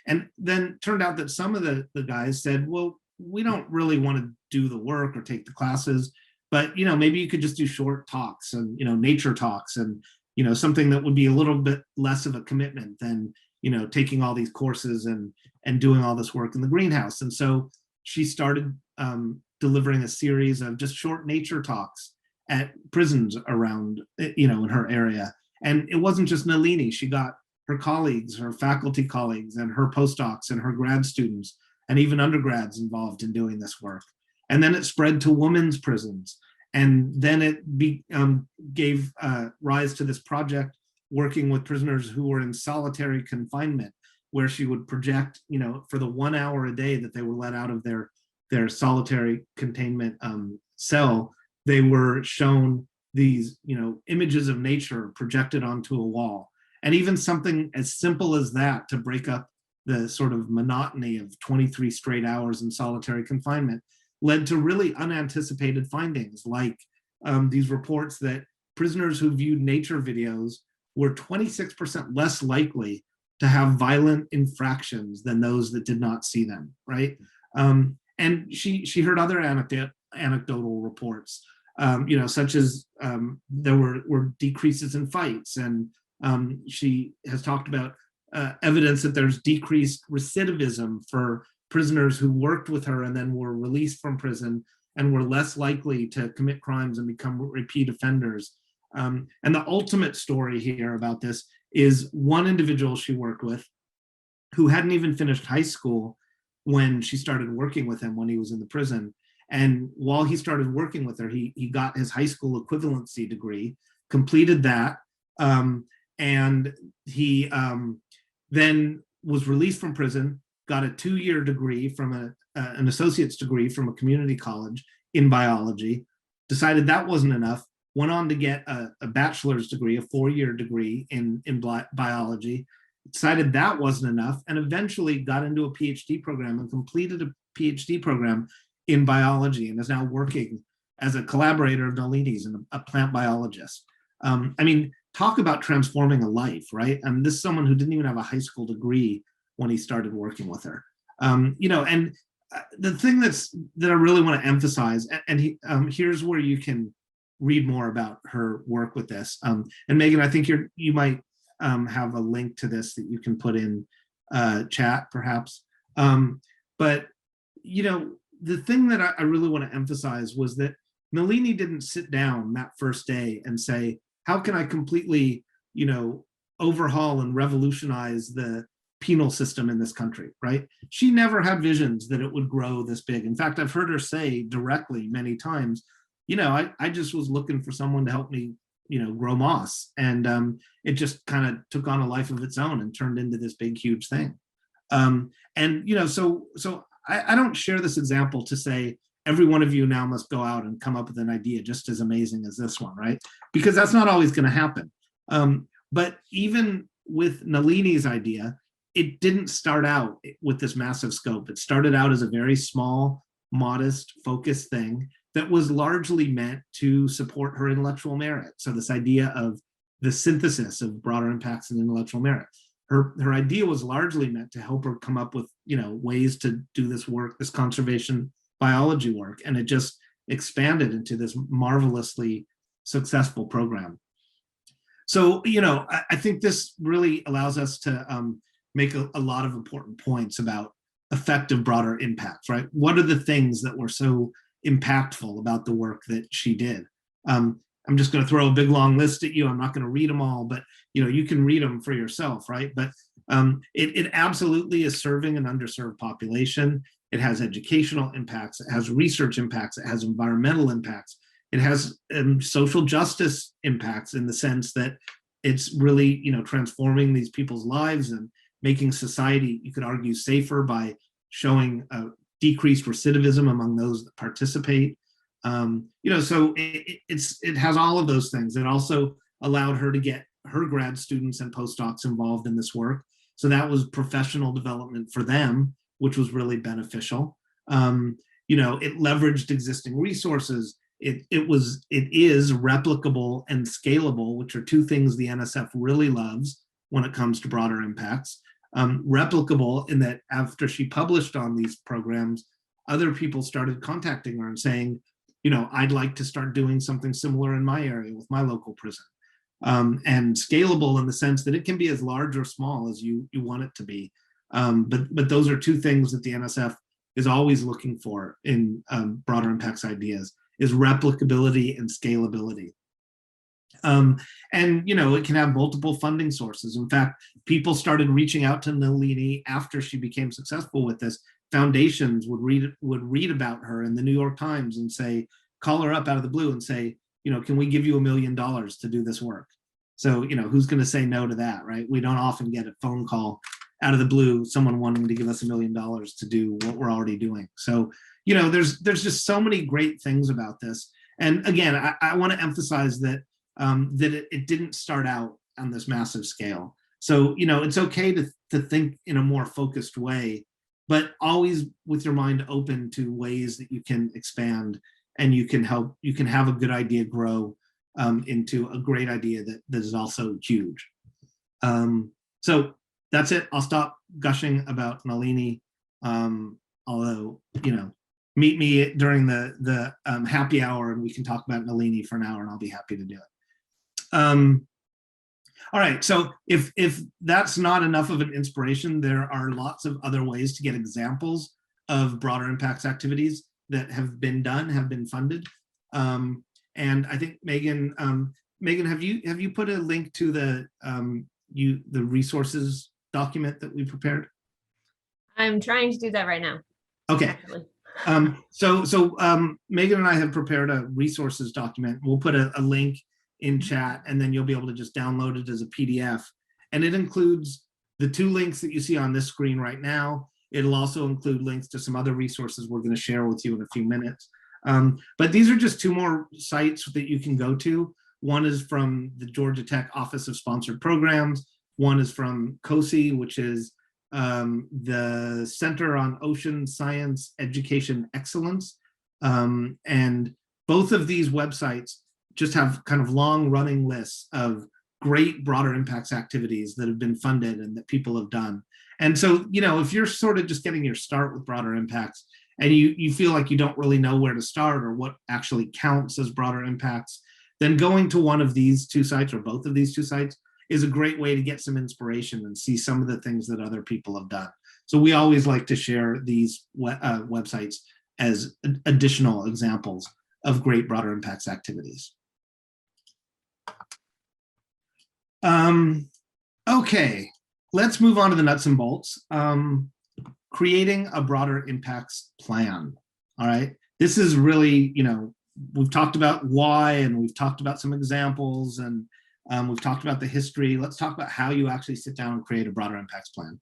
And then turned out that some of the guys said, well, we don't really want to do the work or take the classes, but maybe you could just do short talks and nature talks and something that would be a little bit less of a commitment than taking all these courses and doing all this work in the greenhouse. And so she started delivering a series of just short nature talks at prisons around in her area. And it wasn't just Nalini. She got her colleagues, her faculty colleagues, and her postdocs and her grad students and even undergrads involved in doing this work. And then it spread to women's prisons. And then it gave rise to this project working with prisoners who were in solitary confinement, where she would project, for the 1 hour a day that they were let out of their solitary containment cell, they were shown these, images of nature projected onto a wall. And even something as simple as that to break up the sort of monotony of 23 straight hours in solitary confinement led to really unanticipated findings, like these reports that prisoners who viewed nature videos were 26% less likely to have violent infractions than those that did not see them, right? And she heard other anecdotal reports, such as there were decreases in fights, and she has talked about evidence that there's decreased recidivism for prisoners who worked with her and then were released from prison and were less likely to commit crimes and become repeat offenders. And the ultimate story here about this is one individual she worked with who hadn't even finished high school when she started working with him when he was in the prison. And while he started working with her, he got his high school equivalency degree, completed that, and he then was released from prison, got a 2-year degree from an associate's degree from a community college in biology, decided that wasn't enough, went on to get a bachelor's degree, a 4-year degree in biology, decided that wasn't enough, and eventually got into a PhD program and completed a PhD program in biology and is now working as a collaborator of Nalini's and a plant biologist. Talk about transforming a life, right? This is someone who didn't even have a high school degree when he started working with her. And the thing that I really want to emphasize, and here's where you can read more about her work with this. And Megan, I think you might have a link to this that you can put in chat, perhaps. But the thing that I really want to emphasize was that Nalini didn't sit down that first day and say, how can I completely, overhaul and revolutionize the penal system in this country, right? She never had visions that it would grow this big. In fact, I've heard her say directly many times, I just was looking for someone to help me, grow moss. And it just kind of took on a life of its own and turned into this big, huge thing. So I don't share this example to say, every one of you now must go out and come up with an idea just as amazing as this one, right? Because that's not always going to happen. But even with Nalini's idea, it didn't start out with this massive scope. It started out as a very small, modest, focused thing that was largely meant to support her intellectual merit. So this idea of the synthesis of broader impacts and intellectual merit. Her idea was largely meant to help her come up with, ways to do this work, this conservation biology work, and it just expanded into this marvelously successful program. So, I think this really allows us to make a lot of important points about effective broader impacts, right? What are the things that were so impactful about the work that she did? I'm just going to throw a big long list at you. I'm not going to read them all, but you can read them for yourself, right? But it absolutely is serving an underserved population. It has educational impacts. It has research impacts. It has environmental impacts. It has social justice impacts in the sense that it's really, transforming these people's lives and making society, you could argue, safer by showing decreased recidivism among those that participate. So it has all of those things. It also allowed her to get her grad students and postdocs involved in this work. So that was professional development for them, which was really beneficial. It leveraged existing resources. It is replicable and scalable, which are two things the NSF really loves when it comes to broader impacts. Replicable in that after she published on these programs, other people started contacting her and saying, I'd like to start doing something similar in my area with my local prison. And scalable in the sense that it can be as large or small as you want it to be. But those are two things that the NSF is always looking for in broader impacts ideas, is replicability and scalability. And it can have multiple funding sources. In fact, people started reaching out to Nalini after she became successful with this. Foundations would read about her in the New York Times and say, call her up out of the blue and say, can we give you $1 million to do this work? So, who's going to say no to that, right? We don't often get a phone call out of the blue, someone wanting to give us $1 million to do what we're already doing. So, there's just so many great things about this. And again, I want to emphasize that it didn't start out on this massive scale. So, it's okay to think in a more focused way, but always with your mind open to ways that you can expand and you can have a good idea grow into a great idea that is also huge. So that's it. I'll stop gushing about Nalini. Although, meet me during the happy hour and we can talk about Nalini for an hour and I'll be happy to do it. All right, so if that's not enough of an inspiration, there are lots of other ways to get examples of broader impacts activities that have been done, have been funded. And I think Megan, have you put a link to the resources document that we prepared? I'm trying to do that right now. Okay. Actually. So Megan and I have prepared a resources document. We'll put a link in chat and then you'll be able to just download it as a PDF. And it includes the 2 links that you see on this screen right now. It'll also include links to some other resources we're going to share with you in a few minutes. But these are just 2 more sites that you can go to. One is from the Georgia Tech Office of Sponsored Programs. One is from COSI, which is the Center on Ocean Science Education Excellence. And both of these websites just have kind of long running lists of great broader impacts activities that have been funded and that people have done. And so, if you're sort of just getting your start with broader impacts and you feel like you don't really know where to start or what actually counts as broader impacts, then going to one of these 2 sites or both of these 2 sites is a great way to get some inspiration and see some of the things that other people have done. So we always like to share these websites as additional examples of great broader impacts activities. Okay, let's move on to the nuts and bolts. Creating a broader impacts plan. All right. This is really, we've talked about why, and we've talked about some examples, and we've talked about the history. Let's talk about how you actually sit down and create a broader impacts plan.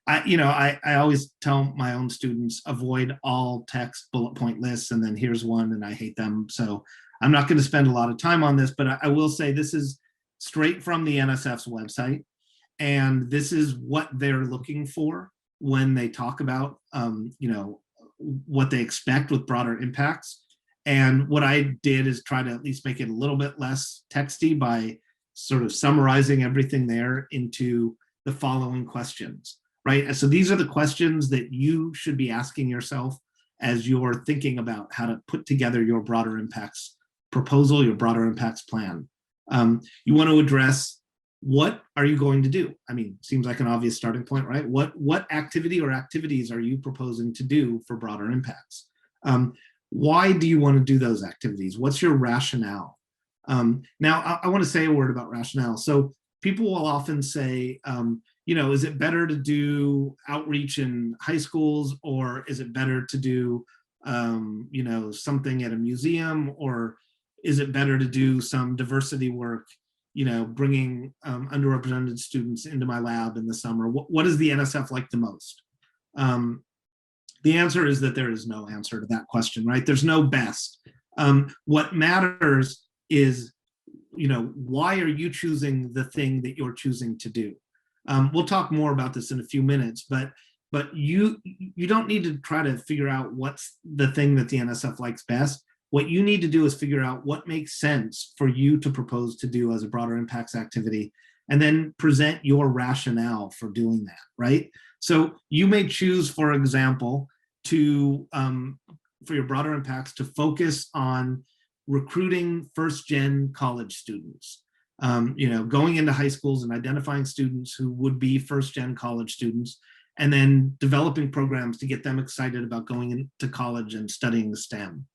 I always tell my own students, avoid all text bullet point lists, and then here's one, and I hate them. So I'm not going to spend a lot of time on this, but I will say this is straight from the NSF's website. And this is what they're looking for when they talk about, what they expect with broader impacts. And what I did is try to at least make it a little bit less texty by sort of summarizing everything there into the following questions, right? And so these are the questions that you should be asking yourself as you're thinking about how to put together your broader impacts proposal, your broader impacts plan. You want to address, what are you going to do? I mean, seems like an obvious starting point, right? What activity or activities are you proposing to do for broader impacts? Why do you want to do those activities? What's your rationale? Now, I want to say a word about rationale. So people will often say, is it better to do outreach in high schools, or is it better to do, something at a museum, or is it better to do some diversity work, bringing underrepresented students into my lab in the summer? What does the NSF like the most? The answer is that there is no answer to that question, right? There's no best. What matters is, why are you choosing the thing that you're choosing to do? We'll talk more about this in a few minutes, but you don't need to try to figure out what's the thing that the NSF likes best. What you need to do is figure out what makes sense for you to propose to do as a broader impacts activity, and then present your rationale for doing that, right? So you may choose, for example, to for your broader impacts to focus on recruiting first-gen college students, going into high schools and identifying students who would be first-gen college students, and then developing programs to get them excited about going into college and studying the STEM.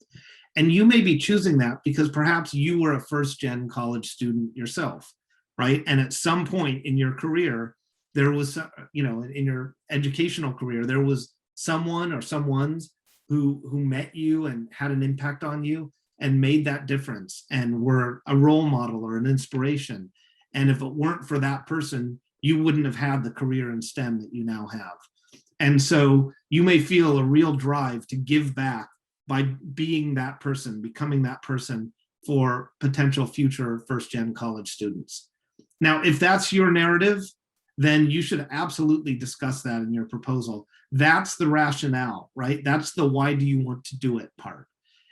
And you may be choosing that because perhaps you were a first-gen college student yourself, right? And at some point in your career, there was, in your educational career, there was someone or someones who met you and had an impact on you and made that difference and were a role model or an inspiration. And if it weren't for that person, you wouldn't have had the career in STEM that you now have. And so you may feel a real drive to give back by being that person, becoming that person for potential future first-gen college students. Now, if that's your narrative, then you should absolutely discuss that in your proposal. That's the rationale, right? That's the why do you want to do it part.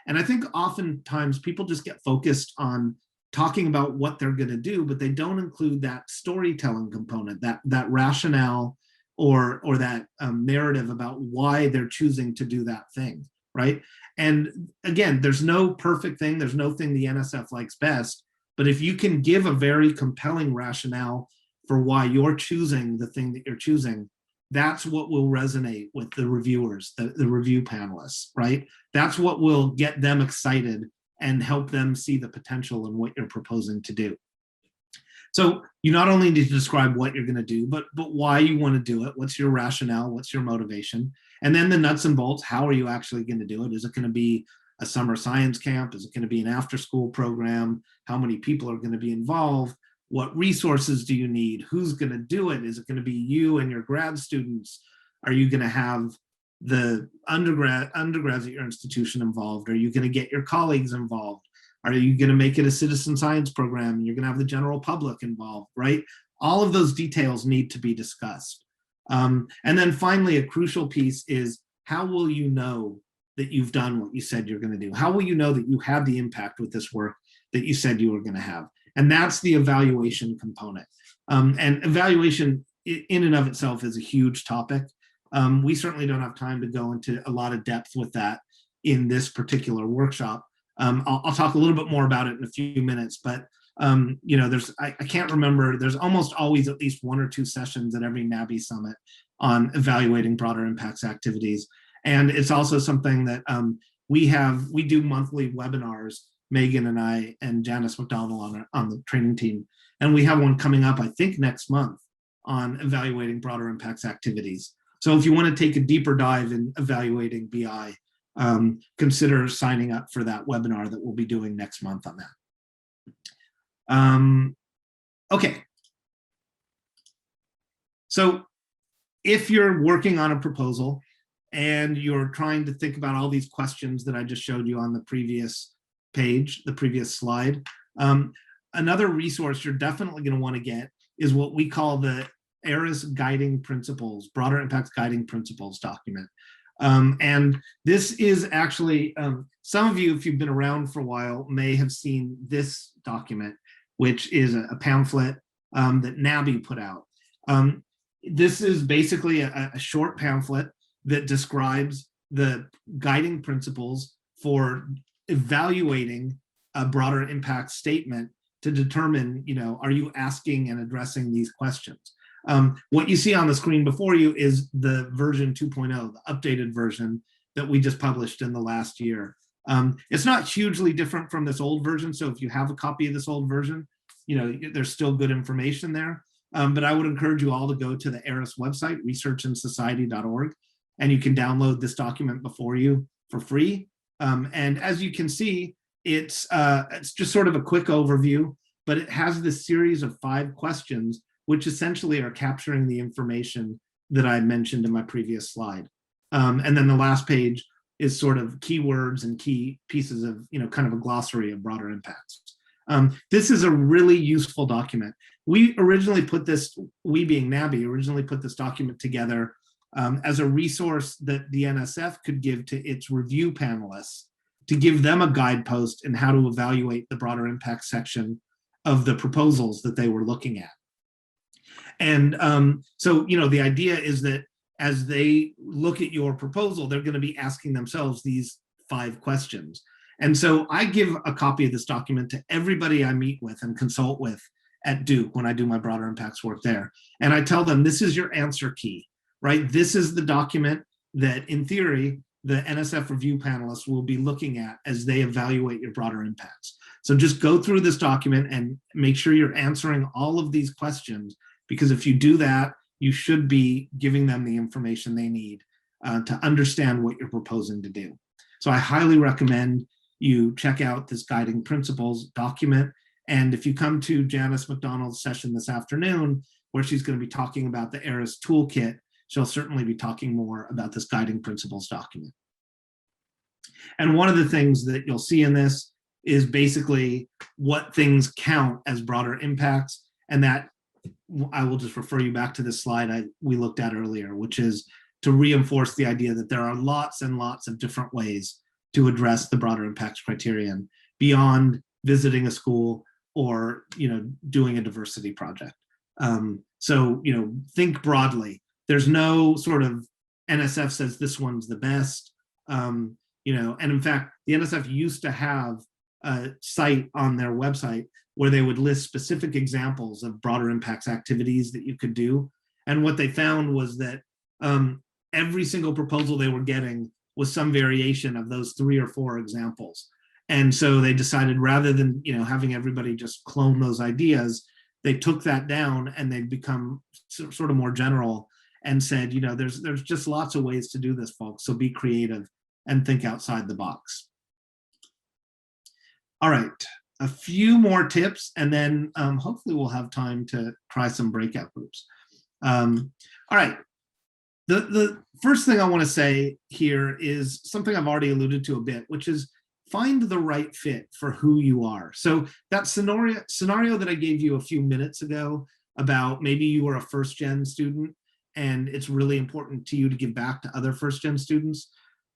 And I think oftentimes people just get focused on talking about what they're going to do, but they don't include that storytelling component, that rationale or that narrative about why they're choosing to do that thing, right? And again, there's no perfect thing. There's no thing the NSF likes best. But if you can give a very compelling rationale for why you're choosing the thing that you're choosing, that's what will resonate with the reviewers, the review panelists, right? That's what will get them excited and help them see the potential in what you're proposing to do. So you not only need to describe what you're going to do, but why you want to do it. What's your rationale? What's your motivation? And then the nuts and bolts, how are you actually going to do it? Is it going to be a summer science camp? Is it going to be an after-school program? How many people are going to be involved? What resources do you need? Who's going to do it? Is it going to be you and your grad students? Are you going to have the undergrads at your institution involved? Are you going to get your colleagues involved? Are you going to make it a citizen science program and you're going to have the general public involved, right? All of those details need to be discussed. And then finally, a crucial piece is, how will you know that you've done what you said you're going to do? How will you know that you had the impact with this work that you said you were going to have? And that's the evaluation component. And evaluation in and of itself is a huge topic. We certainly don't have time to go into a lot of depth with that in this particular workshop. I'll talk a little bit more about it in a few minutes, but I can't remember, there's almost always at least one or two sessions at every NABI summit on evaluating broader impacts activities. And it's also something that we do monthly webinars, Megan and I and Janice McDonald on the training team. And we have one coming up, I think next month, on evaluating broader impacts activities. So if you want to take a deeper dive in evaluating BI, consider signing up for that webinar that we'll be doing next month on that. Okay. So if you're working on a proposal and you're trying to think about all these questions that I just showed you on the previous page, the previous slide, another resource you're definitely going to want to get is what we call the ARIS Guiding Principles, Broader Impacts Guiding Principles document. And this is actually, some of you, if you've been around for a while, may have seen this document, which is a pamphlet that NABI put out. This is basically a short pamphlet that describes the guiding principles for evaluating a broader impact statement to determine, are you asking and addressing these questions? What you see on the screen before you is the version 2.0, the updated version that we just published in the last year. It's not hugely different from this old version, so if you have a copy of this old version, there's still good information there. But I would encourage you all to go to the ARIS website, researchandsociety.org, and you can download this document before you for free. And as you can see, it's just sort of a quick overview, but it has this series of 5 questions, which essentially are capturing the information that I mentioned in my previous slide. And then the last page is sort of keywords and key pieces of, kind of a glossary of broader impacts. This is a really useful document. We originally put this, we being NABI, originally put this document together as a resource that the NSF could give to its review panelists to give them a guidepost in how to evaluate the broader impact section of the proposals that they were looking at. And so, the idea is that as they look at your proposal, they're going to be asking themselves these 5 questions. And so I give a copy of this document to everybody I meet with and consult with at Duke when I do my broader impacts work there. And I tell them, this is your answer key, right? This is the document that, in theory, the NSF review panelists will be looking at as they evaluate your broader impacts. So just go through this document and make sure you're answering all of these questions, because if you do that, you should be giving them the information they need to understand what you're proposing to do. So I highly recommend you check out this guiding principles document. And if you come to Janice McDonald's session this afternoon, where she's going to be talking about the ARIS toolkit, she'll certainly be talking more about this guiding principles document. And one of the things that you'll see in this is basically what things count as broader impacts. And that, I will just refer you back to this slide we looked at earlier, which is to reinforce the idea that there are lots and lots of different ways to address the broader impacts criterion beyond visiting a school or doing a diversity project. So think broadly. There's no sort of NSF says this one's the best. And in fact, the NSF used to have a site on their website where they would list specific examples of broader impacts activities that you could do. And what they found was that every single proposal they were getting was some variation of those 3 or 4 examples. And so they decided, rather than having everybody just clone those ideas, they took that down and they've become sort of more general and said, there's just lots of ways to do this, folks. So be creative and think outside the box. All right, a few more tips, and then hopefully we'll have time to try some breakout groups. All right, the first thing I want to say here is something I've already alluded to a bit, which is find the right fit for who you are. So that scenario that I gave you a few minutes ago about maybe you were a first-gen student and it's really important to you to give back to other first-gen students.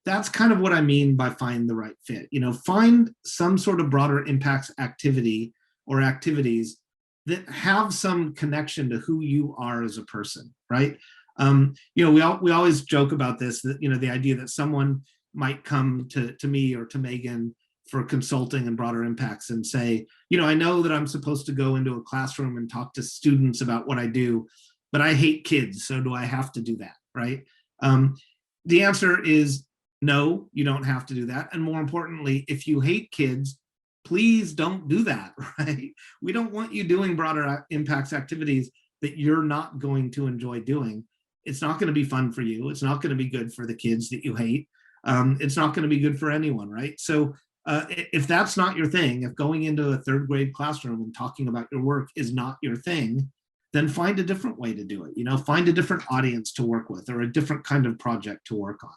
That's kind of what I mean by find the right fit. Find some sort of broader impacts activity or activities that have some connection to who you are as a person, right? We always joke about this, that, the idea that someone might come to me or to Megan for consulting and broader impacts and say, I know that I'm supposed to go into a classroom and talk to students about what I do, but I hate kids, so do I have to do that, right? The answer is no, you don't have to do that. And more importantly, if you hate kids, please don't do that, right? We don't want you doing broader impacts activities that you're not going to enjoy doing, it's not going to be fun for you. It's not going to be good for the kids that you hate. It's not going to be good for anyone, right? So if that's not your thing, if going into a third grade classroom and talking about your work is not your thing, then find a different way to do it. Find a different audience to work with or a different kind of project to work on.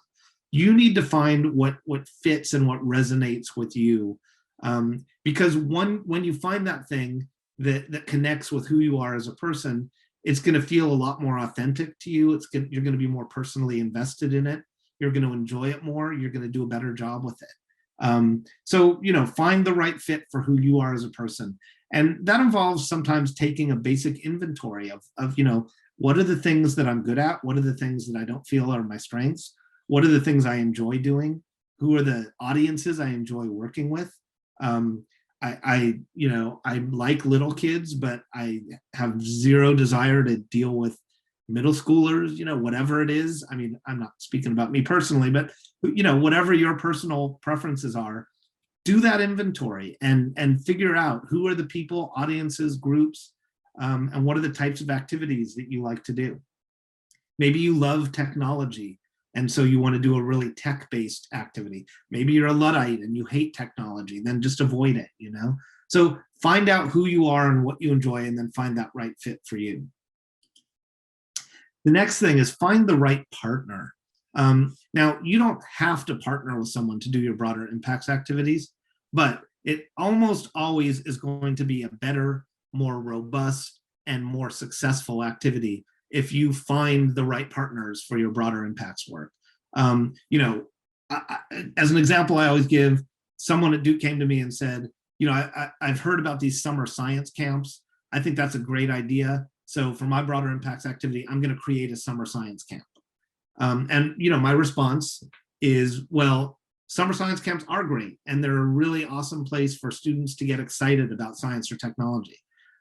You need to find what fits and what resonates with you. Because when you find that thing that connects with who you are as a person, it's going to feel a lot more authentic to you. You're going to be more personally invested in it. You're going to enjoy it more. You're going to do a better job with it. So, find the right fit for who you are as a person. And that involves sometimes taking a basic inventory of what are the things that I'm good at? What are the things that I don't feel are my strengths? What are the things I enjoy doing? Who are the audiences I enjoy working with? I like little kids, but I have zero desire to deal with middle schoolers, whatever it is. I mean, I'm not speaking about me personally, but whatever your personal preferences are, do that inventory and figure out who are the people, audiences, groups, and what are the types of activities that you like to do. Maybe you love technology, and so you want to do a really tech-based activity. Maybe you're a Luddite and you hate technology, then just avoid it, So find out who you are and what you enjoy, and then find that right fit for you. The next thing is find the right partner. Now, you don't have to partner with someone to do your broader impacts activities, but it almost always is going to be a better, more robust, and more successful activity if you find the right partners for your broader impacts work. As an example, I always give, someone at Duke came to me and said, I've heard about these summer science camps. I think that's a great idea. So for my broader impacts activity, I'm going to create a summer science camp. My response is, well, summer science camps are great, and they're a really awesome place for students to get excited about science or technology.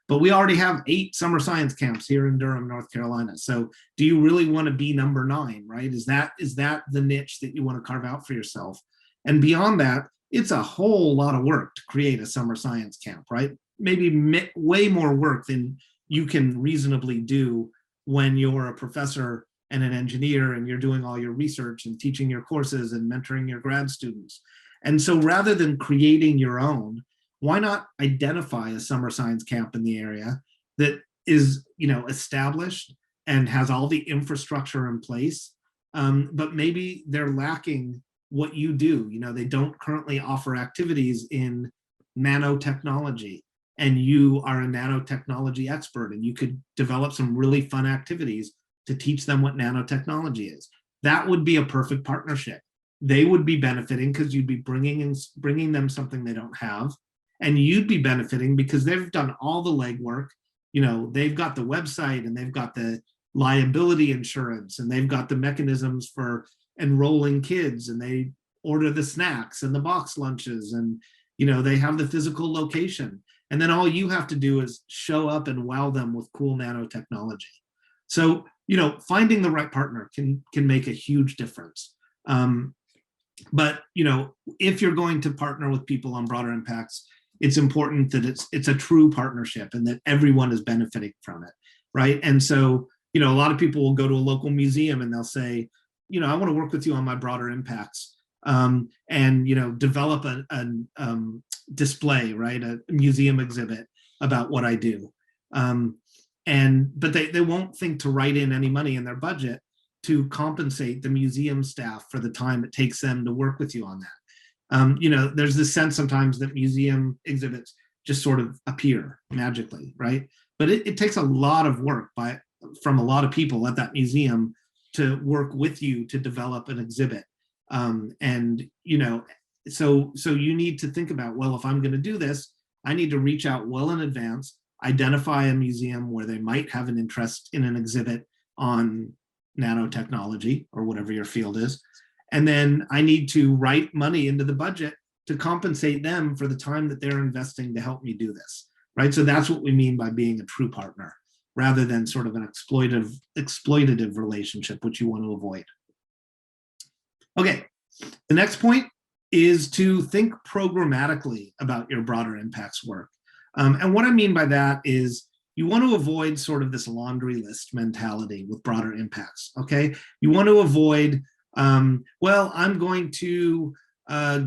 But we already have 8 summer science camps here in Durham, North Carolina. So do you really want to be number 9, right? Is that the niche that you want to carve out for yourself? And beyond that, it's a whole lot of work to create a summer science camp, right? Maybe way more work than you can reasonably do when you're a professor and an engineer and you're doing all your research and teaching your courses and mentoring your grad students. And so rather than creating your own, why not identify a summer science camp in the area that is, established and has all the infrastructure in place, but maybe they're lacking what you do. They don't currently offer activities in nanotechnology, and you are a nanotechnology expert, and you could develop some really fun activities to teach them what nanotechnology is. That would be a perfect partnership. They would be benefiting because you'd be bringing them something they don't have, and you'd be benefiting because they've done all the legwork. They've got the website, and they've got the liability insurance, and they've got the mechanisms for enrolling kids, and they order the snacks and the box lunches, and they have the physical location. And then all you have to do is show up and wow them with cool nanotechnology. So, finding the right partner can make a huge difference. But, if you're going to partner with people on broader impacts, it's important that it's a true partnership and that everyone is benefiting from it, right? And so, a lot of people will go to a local museum and they'll say, I want to work with you on my broader impacts, and, develop a display, right? A museum exhibit about what I do. But they won't think to write in any money in their budget to compensate the museum staff for the time it takes them to work with you on that. There's this sense sometimes that museum exhibits just sort of appear magically, right? But it takes a lot of work from a lot of people at that museum to work with you to develop an exhibit. So you need to think about, well, if I'm going to do this, I need to reach out well in advance, identify a museum where they might have an interest in an exhibit on nanotechnology or whatever your field is. And then I need to write money into the budget to compensate them for the time that they're investing to help me do this, right? So that's what we mean by being a true partner, rather than sort of an exploitative relationship, which you want to avoid. Okay, the next point is to think programmatically about your broader impacts work. And what I mean by that is, you want to avoid sort of this laundry list mentality with broader impacts, okay? You want to avoid, well, I'm going to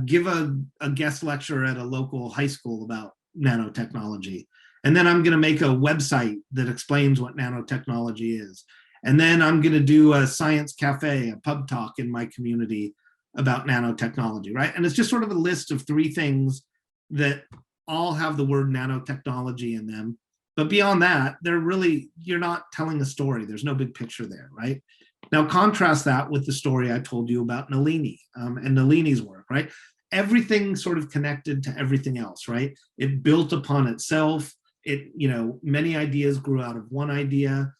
give a guest lecture at a local high school about nanotechnology. And then I'm going to make a website that explains what nanotechnology is. And then I'm going to do a science cafe, a pub talk in my community about nanotechnology, right? And it's just sort of a list of 3 things that all have the word nanotechnology in them. But beyond that, you're not telling a story. There's no big picture there, right? Now contrast that with the story I told you about Nalini and Nalini's work, right? Everything sort of connected to everything else, right? It built upon itself. Many ideas grew out of one idea.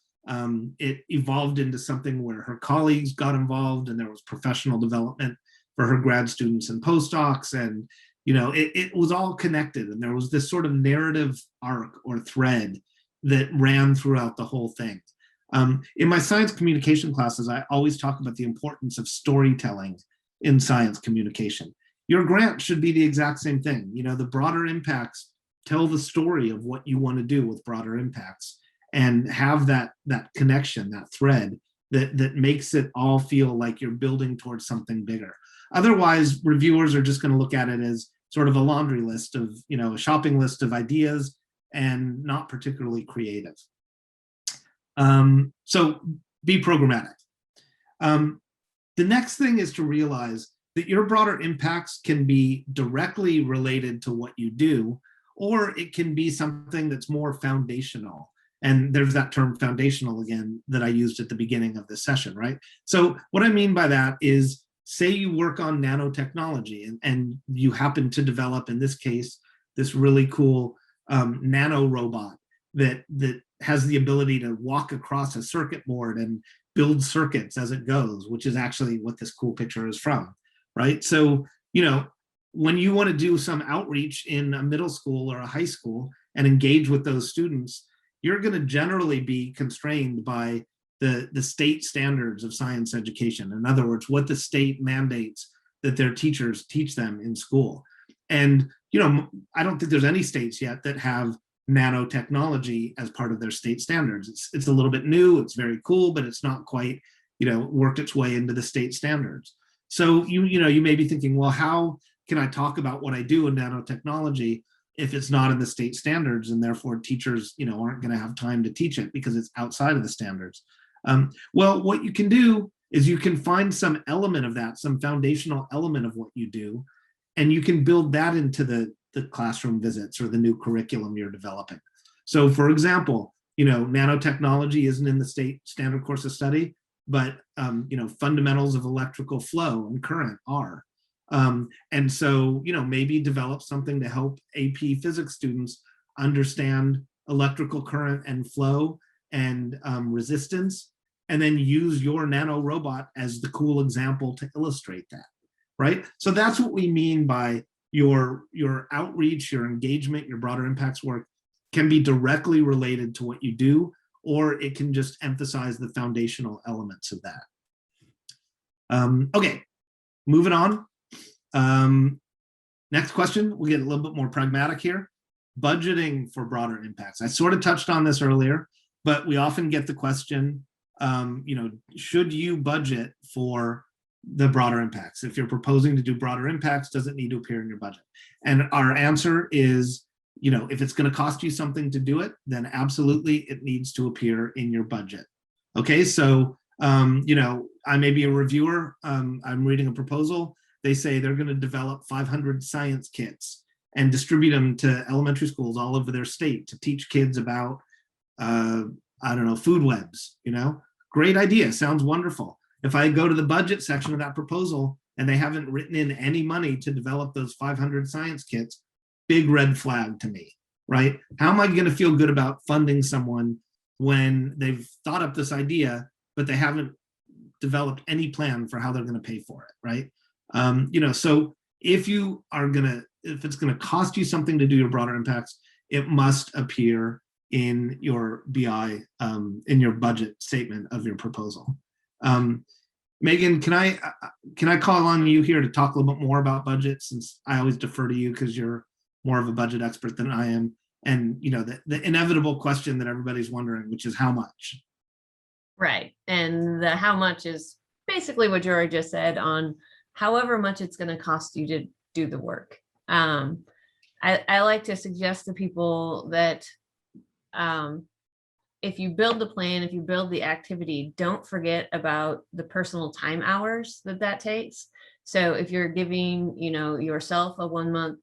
It evolved into something where her colleagues got involved and there was professional development for her grad students and postdocs. And, it was all connected. And there was this sort of narrative arc or thread that ran throughout the whole thing. In my science communication classes, I always talk about the importance of storytelling in science communication. Your grant should be the exact same thing. The broader impacts tell the story of what you want to do with broader impacts and have that connection, that thread that makes it all feel like you're building towards something bigger. Otherwise, reviewers are just going to look at it as sort of a laundry list of, a shopping list of ideas and not particularly creative. So be programmatic. The next thing is to realize that your broader impacts can be directly related to what you do, or it can be something that's more foundational. And there's that term foundational again that I used at the beginning of this session, right? So what I mean by that is, say you work on nanotechnology and you happen to develop, in this case, this really cool nano robot that has the ability to walk across a circuit board and build circuits as it goes, which is actually what this cool picture is from, right? So, when you want to do some outreach in a middle school or a high school and engage with those students, you're going to generally be constrained by the state standards of science education. In other words, what the state mandates that their teachers teach them in school. And, I don't think there's any states yet that have nanotechnology as part of their state standards. It's a little bit new, it's very cool, but it's not quite, worked its way into the state standards. So you may be thinking, well, how can I talk about what I do in nanotechnology if it's not in the state standards, and therefore teachers, aren't going to have time to teach it because it's outside of the standards? Well, what you can do is you can find some element of that, some foundational element of what you do, and you can build that into the classroom visits or the new curriculum you're developing. So for example, nanotechnology isn't in the state standard course of study, but fundamentals of electrical flow and current are. And so, maybe develop something to help AP physics students understand electrical current and flow and resistance, and then use your nano robot as the cool example to illustrate that, right? So that's what we mean by your outreach, your engagement, your broader impacts work can be directly related to what you do, or it can just emphasize the foundational elements of that. Okay, moving on. Next question, we'll get a little bit more pragmatic here. Budgeting for broader impacts. I sort of touched on this earlier, but we often get the question, should you budget for the broader impacts? If you're proposing to do broader impacts, does it need to appear in your budget? And our answer is, if it's going to cost you something to do it, then absolutely it needs to appear in your budget. Okay, so, I may be a reviewer, I'm reading a proposal, they say they're going to develop 500 science kits and distribute them to elementary schools all over their state to teach kids about, food webs, Great idea, sounds wonderful. If I go to the budget section of that proposal and they haven't written in any money to develop those 500 science kits, big red flag to me, right? How am I going to feel good about funding someone when they've thought up this idea, but they haven't developed any plan for how they're going to pay for it, right? So if it's going to cost you something to do your broader impacts, it must appear in your BI, in your budget statement of your proposal. Megan, can I call on you here to talk a little bit more about budget, since I always defer to you because you're more of a budget expert than I am. And, the inevitable question that everybody's wondering, which is how much? Right. And the how much is basically what Jory just said on however much it's going to cost you to do the work. I like to suggest to people that if you build the plan, if you build the activity, don't forget about the personal time hours that takes. So if you're giving, yourself a 1 month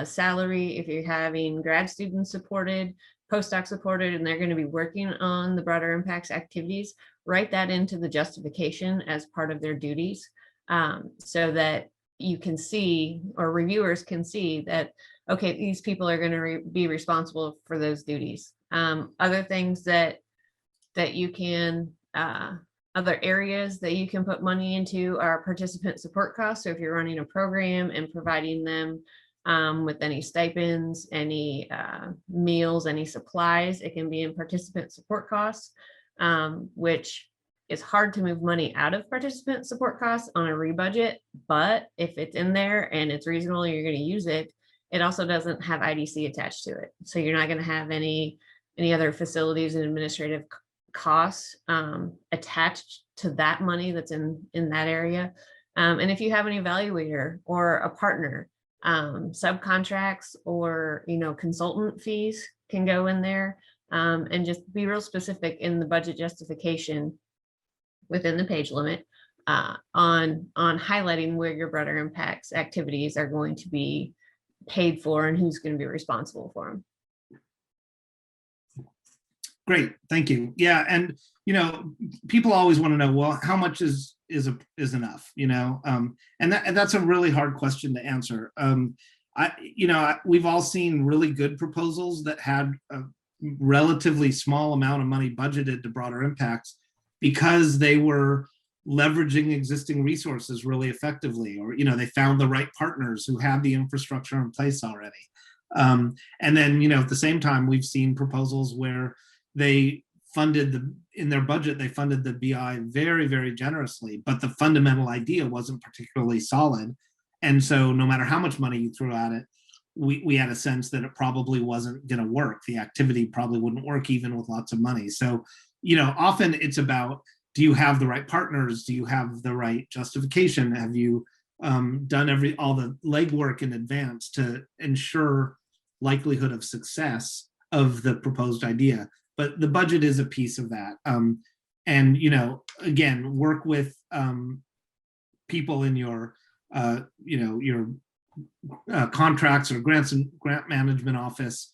salary, if you're having grad students supported, postdoc supported, and they're going to be working on the broader impacts activities, write that into the justification as part of their duties, so that you can see, or reviewers can see that, okay, these people are going to be responsible for those duties. Other things that you can, other areas that you can put money into are participant support costs. So if you're running a program and providing them with any stipends, any meals, any supplies, it can be in participant support costs, which is hard to move money out of participant support costs on a rebudget. But if it's in there and it's reasonable, you're going to use it. It also doesn't have IDC attached to it. So you're not going to have any other facilities and administrative costs attached to that money that's in that area. And if you have an evaluator or a partner, subcontracts or consultant fees can go in there, and just be real specific in the budget justification within the page limit on highlighting where your broader impacts activities are going to be paid for and who's going to be responsible for them. Great, thank you. Yeah, and people always want to know, well, how much is enough? And that's a really hard question to answer. We've all seen really good proposals that had a relatively small amount of money budgeted to broader impacts because they were leveraging existing resources really effectively, or they found the right partners who have the infrastructure in place already. And then at the same time, we've seen proposals where they funded in their budget, they funded the BI very, very generously, but the fundamental idea wasn't particularly solid. And so no matter how much money you threw at it, we had a sense that it probably wasn't going to work. The activity probably wouldn't work even with lots of money. So, often it's about, do you have the right partners? Do you have the right justification? Have you done all the legwork in advance to ensure likelihood of success of the proposed idea? But the budget is a piece of that. And, again, work with people in your, contracts or grant management office,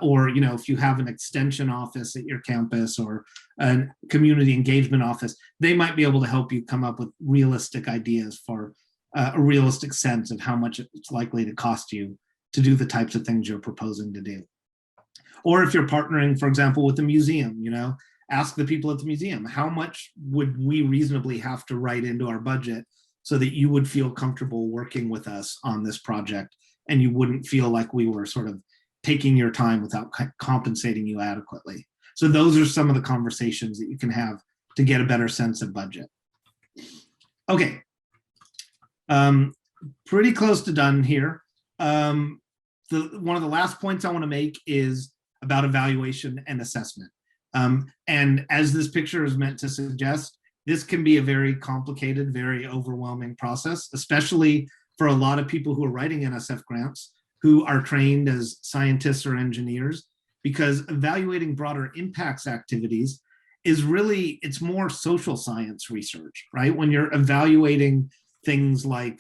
or, if you have an extension office at your campus or a community engagement office, they might be able to help you come up with realistic ideas for a realistic sense of how much it's likely to cost you to do the types of things you're proposing to do. Or if you're partnering, for example, with a museum, ask the people at the museum, how much would we reasonably have to write into our budget so that you would feel comfortable working with us on this project and you wouldn't feel like we were sort of taking your time without compensating you adequately. So those are some of the conversations that you can have to get a better sense of budget. Okay, pretty close to done here. One of the last points I want to make is about evaluation and assessment. And as this picture is meant to suggest, this can be a very complicated, very overwhelming process, especially for a lot of people who are writing NSF grants who are trained as scientists or engineers, because evaluating broader impacts activities is really, it's more social science research, right? When you're evaluating things like,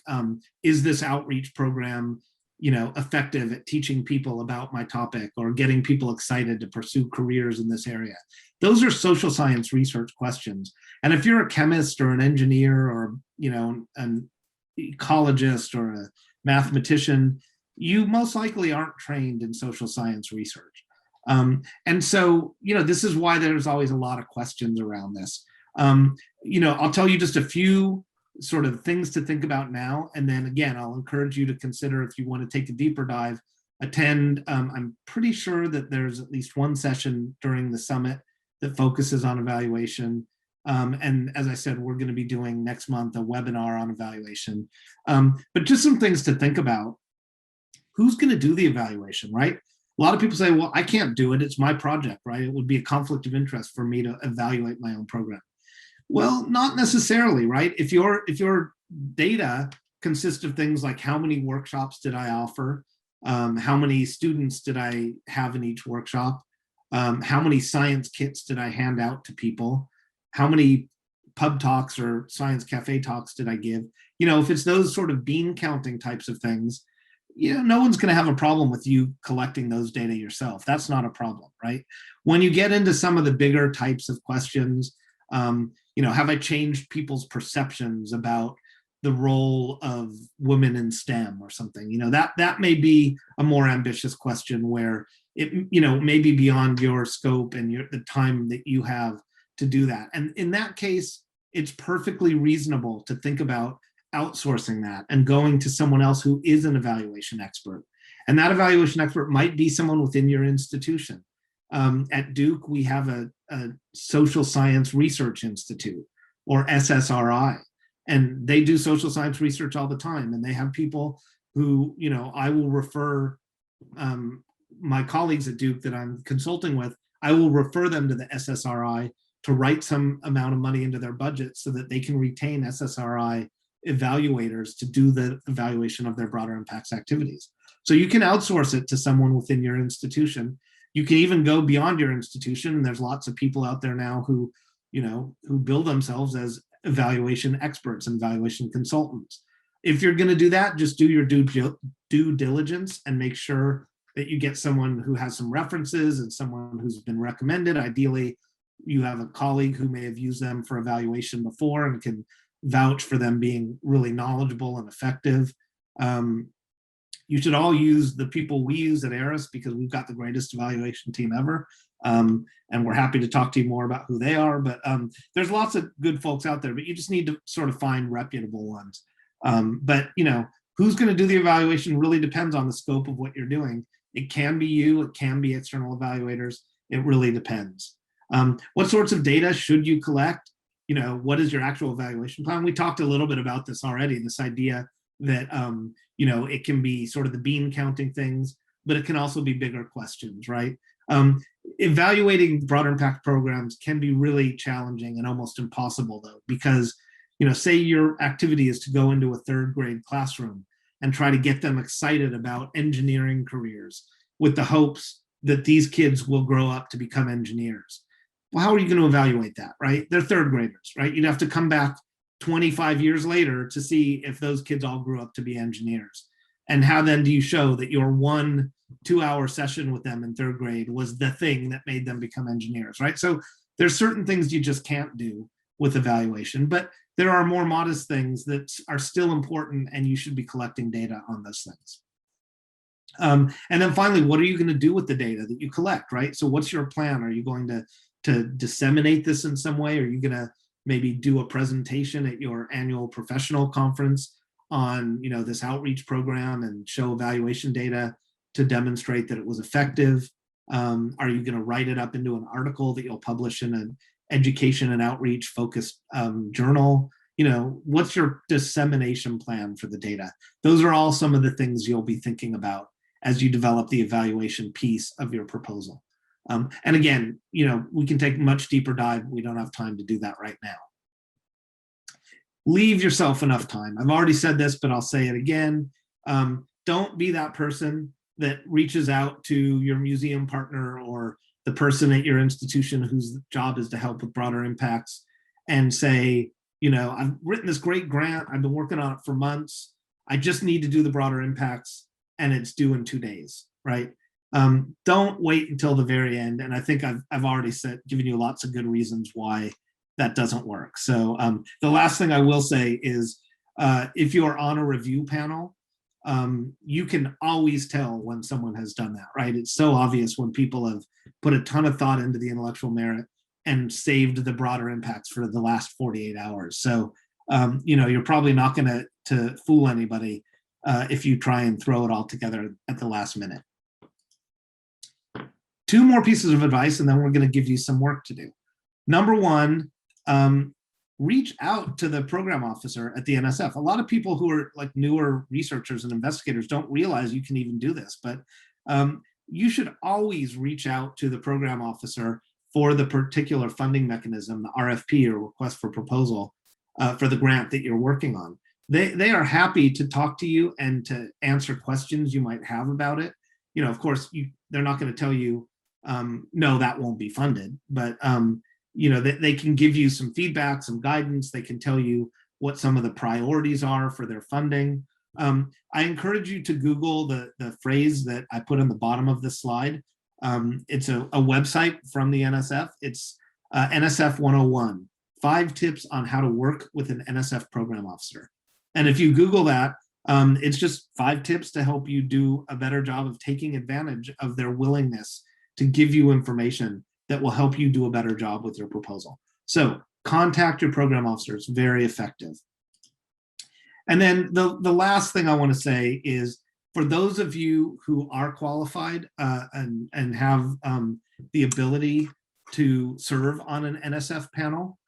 is this outreach program effective at teaching people about my topic or getting people excited to pursue careers in this area? Those are social science research questions. And if you're a chemist or an engineer or, an ecologist or a mathematician, you most likely aren't trained in social science research. And so, this is why there's always a lot of questions around this. I'll tell you just a few sort of things to think about now. And then again, I'll encourage you to consider, if you want to take a deeper dive, attend. I'm pretty sure that there's at least one session during the summit that focuses on evaluation. And as I said, we're going to be doing next month a webinar on evaluation. But just some things to think about. Who's going to do the evaluation, right? A lot of people say, well, I can't do it. It's my project, right? It would be a conflict of interest for me to evaluate my own program. Well, not necessarily, right? If your data consists of things like how many workshops did I offer, how many students did I have in each workshop, how many science kits did I hand out to people, how many pub talks or science cafe talks did I give? If it's those sort of bean counting types of things, no one's going to have a problem with you collecting those data yourself. That's not a problem, right? When you get into some of the bigger types of questions, have I changed people's perceptions about the role of women in STEM or something? That may be a more ambitious question where it, may be beyond your scope and the time that you have to do that. And in that case, it's perfectly reasonable to think about outsourcing that and going to someone else who is an evaluation expert. And that evaluation expert might be someone within your institution. At Duke, we have a Social Science Research Institute, or SSRI, and they do social science research all the time. And they have people who, I will refer my colleagues at Duke that I'm consulting with, I will refer them to the SSRI to write some amount of money into their budget so that they can retain SSRI evaluators to do the evaluation of their broader impacts activities. So you can outsource it to someone within your institution. You can even go beyond your institution, and there's lots of people out there now who bill themselves as evaluation experts and evaluation consultants. If you're going to do that, just do your due diligence and make sure that you get someone who has some references and someone who's been recommended. Ideally, you have a colleague who may have used them for evaluation before and can vouch for them being really knowledgeable and effective. You should all use the people we use at ARIS because we've got the greatest evaluation team ever. And we're happy to talk to you more about who they are. But there's lots of good folks out there, but you just need to sort of find reputable ones. But who's going to do the evaluation really depends on the scope of what you're doing. It can be you, it can be external evaluators. It really depends. What sorts of data should you collect? What is your actual evaluation plan? We talked a little bit about this already, this idea that, it can be sort of the bean counting things, but it can also be bigger questions, right? Evaluating broader impact programs can be really challenging and almost impossible though, because, say your activity is to go into a third grade classroom and try to get them excited about engineering careers with the hopes that these kids will grow up to become engineers. Well, how are you going to evaluate that, right? They're third graders, right? You'd have to come back 25 years later to see if those kids all grew up to be engineers. And how then do you show that your 1 2-hour session with them in third grade was the thing that made them become engineers, right? So there's certain things you just can't do with evaluation, but there are more modest things that are still important and you should be collecting data on those things. And then finally, what are you going to do with the data that you collect, right? So what's your plan? Are you going to disseminate this in some way? Are you going to maybe do a presentation at your annual professional conference on this outreach program and show evaluation data to demonstrate that it was effective? Are you going to write it up into an article that you'll publish in an education and outreach focused journal? What's your dissemination plan for the data? Those are all some of the things you'll be thinking about as you develop the evaluation piece of your proposal. And again, we can take a much deeper dive. We don't have time to do that right now. Leave yourself enough time. I've already said this, but I'll say it again. Don't be that person that reaches out to your museum partner or the person at your institution whose job is to help with broader impacts and say, I've written this great grant. I've been working on it for months. I just need to do the broader impacts and it's due in 2 days, right? Don't wait until the very end. And I think I've already given you lots of good reasons why that doesn't work. So the last thing I will say is if you're on a review panel, you can always tell when someone has done that, right? It's so obvious when people have put a ton of thought into the intellectual merit and saved the broader impacts for the last 48 hours. So, you're probably not going to fool anybody if you try and throw it all together at the last minute. 2 more pieces of advice, and then we're going to give you some work to do. Number 1, reach out to the program officer at the NSF. A lot of people who are like newer researchers and investigators don't realize you can even do this, but you should always reach out to the program officer for the particular funding mechanism, the RFP, or request for proposal, for the grant that you're working on. They are happy to talk to you and to answer questions you might have about it. Of course, they're not going to tell you, no, that won't be funded, but they can give you some feedback, some guidance. They can tell you what some of the priorities are for their funding. I encourage you to Google the phrase that I put on the bottom of this slide. It's a website from the NSF. It's NSF 101, 5 tips on how to work with an NSF program officer. And if you Google that, it's just 5 tips to help you do a better job of taking advantage of their willingness to give you information that will help you do a better job with your proposal. So contact your program officers, very effective. And then the last thing I want to say is, for those of you who are qualified and have the ability to serve on an NSF panel,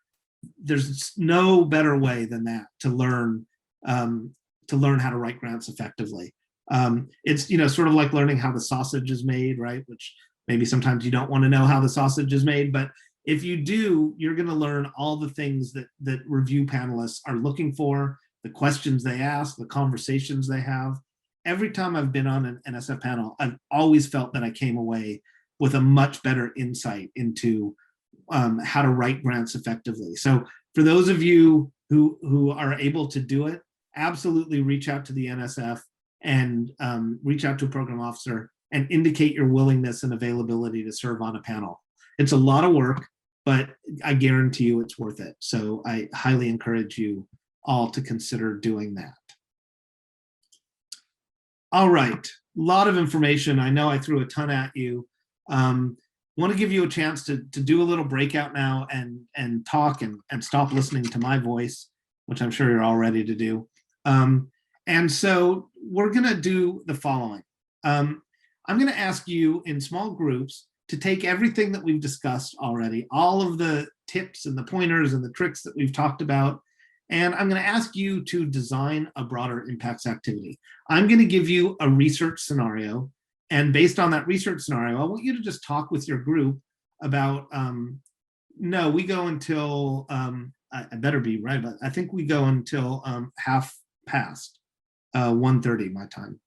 there's no better way than that to learn how to write grants effectively. It's sort of like learning how the sausage is made, right? Which maybe sometimes you don't want to know how the sausage is made, but if you do, you're going to learn all the things that review panelists are looking for, the questions they ask, the conversations they have. Every time I've been on an NSF panel, I've always felt that I came away with a much better insight into how to write grants effectively. So for those of you who are able to do it, absolutely reach out to the NSF and reach out to a program officer and indicate your willingness and availability to serve on a panel. It's a lot of work, but I guarantee you it's worth it. So I highly encourage you all to consider doing that. All right, a lot of information. I know I threw a ton at you. Want to give you a chance to do a little breakout now and talk and stop listening to my voice, which I'm sure you're all ready to do. And so we're going to do the following. I'm going to ask you in small groups to take everything that we've discussed already, all of the tips and the pointers and the tricks that we've talked about, and I'm going to ask you to design a broader impacts activity. I'm going to give you a research scenario, and based on that research scenario, I want you to just talk with your group about, no, we go until, I better be right, but I think we go until half past 1:30 my time.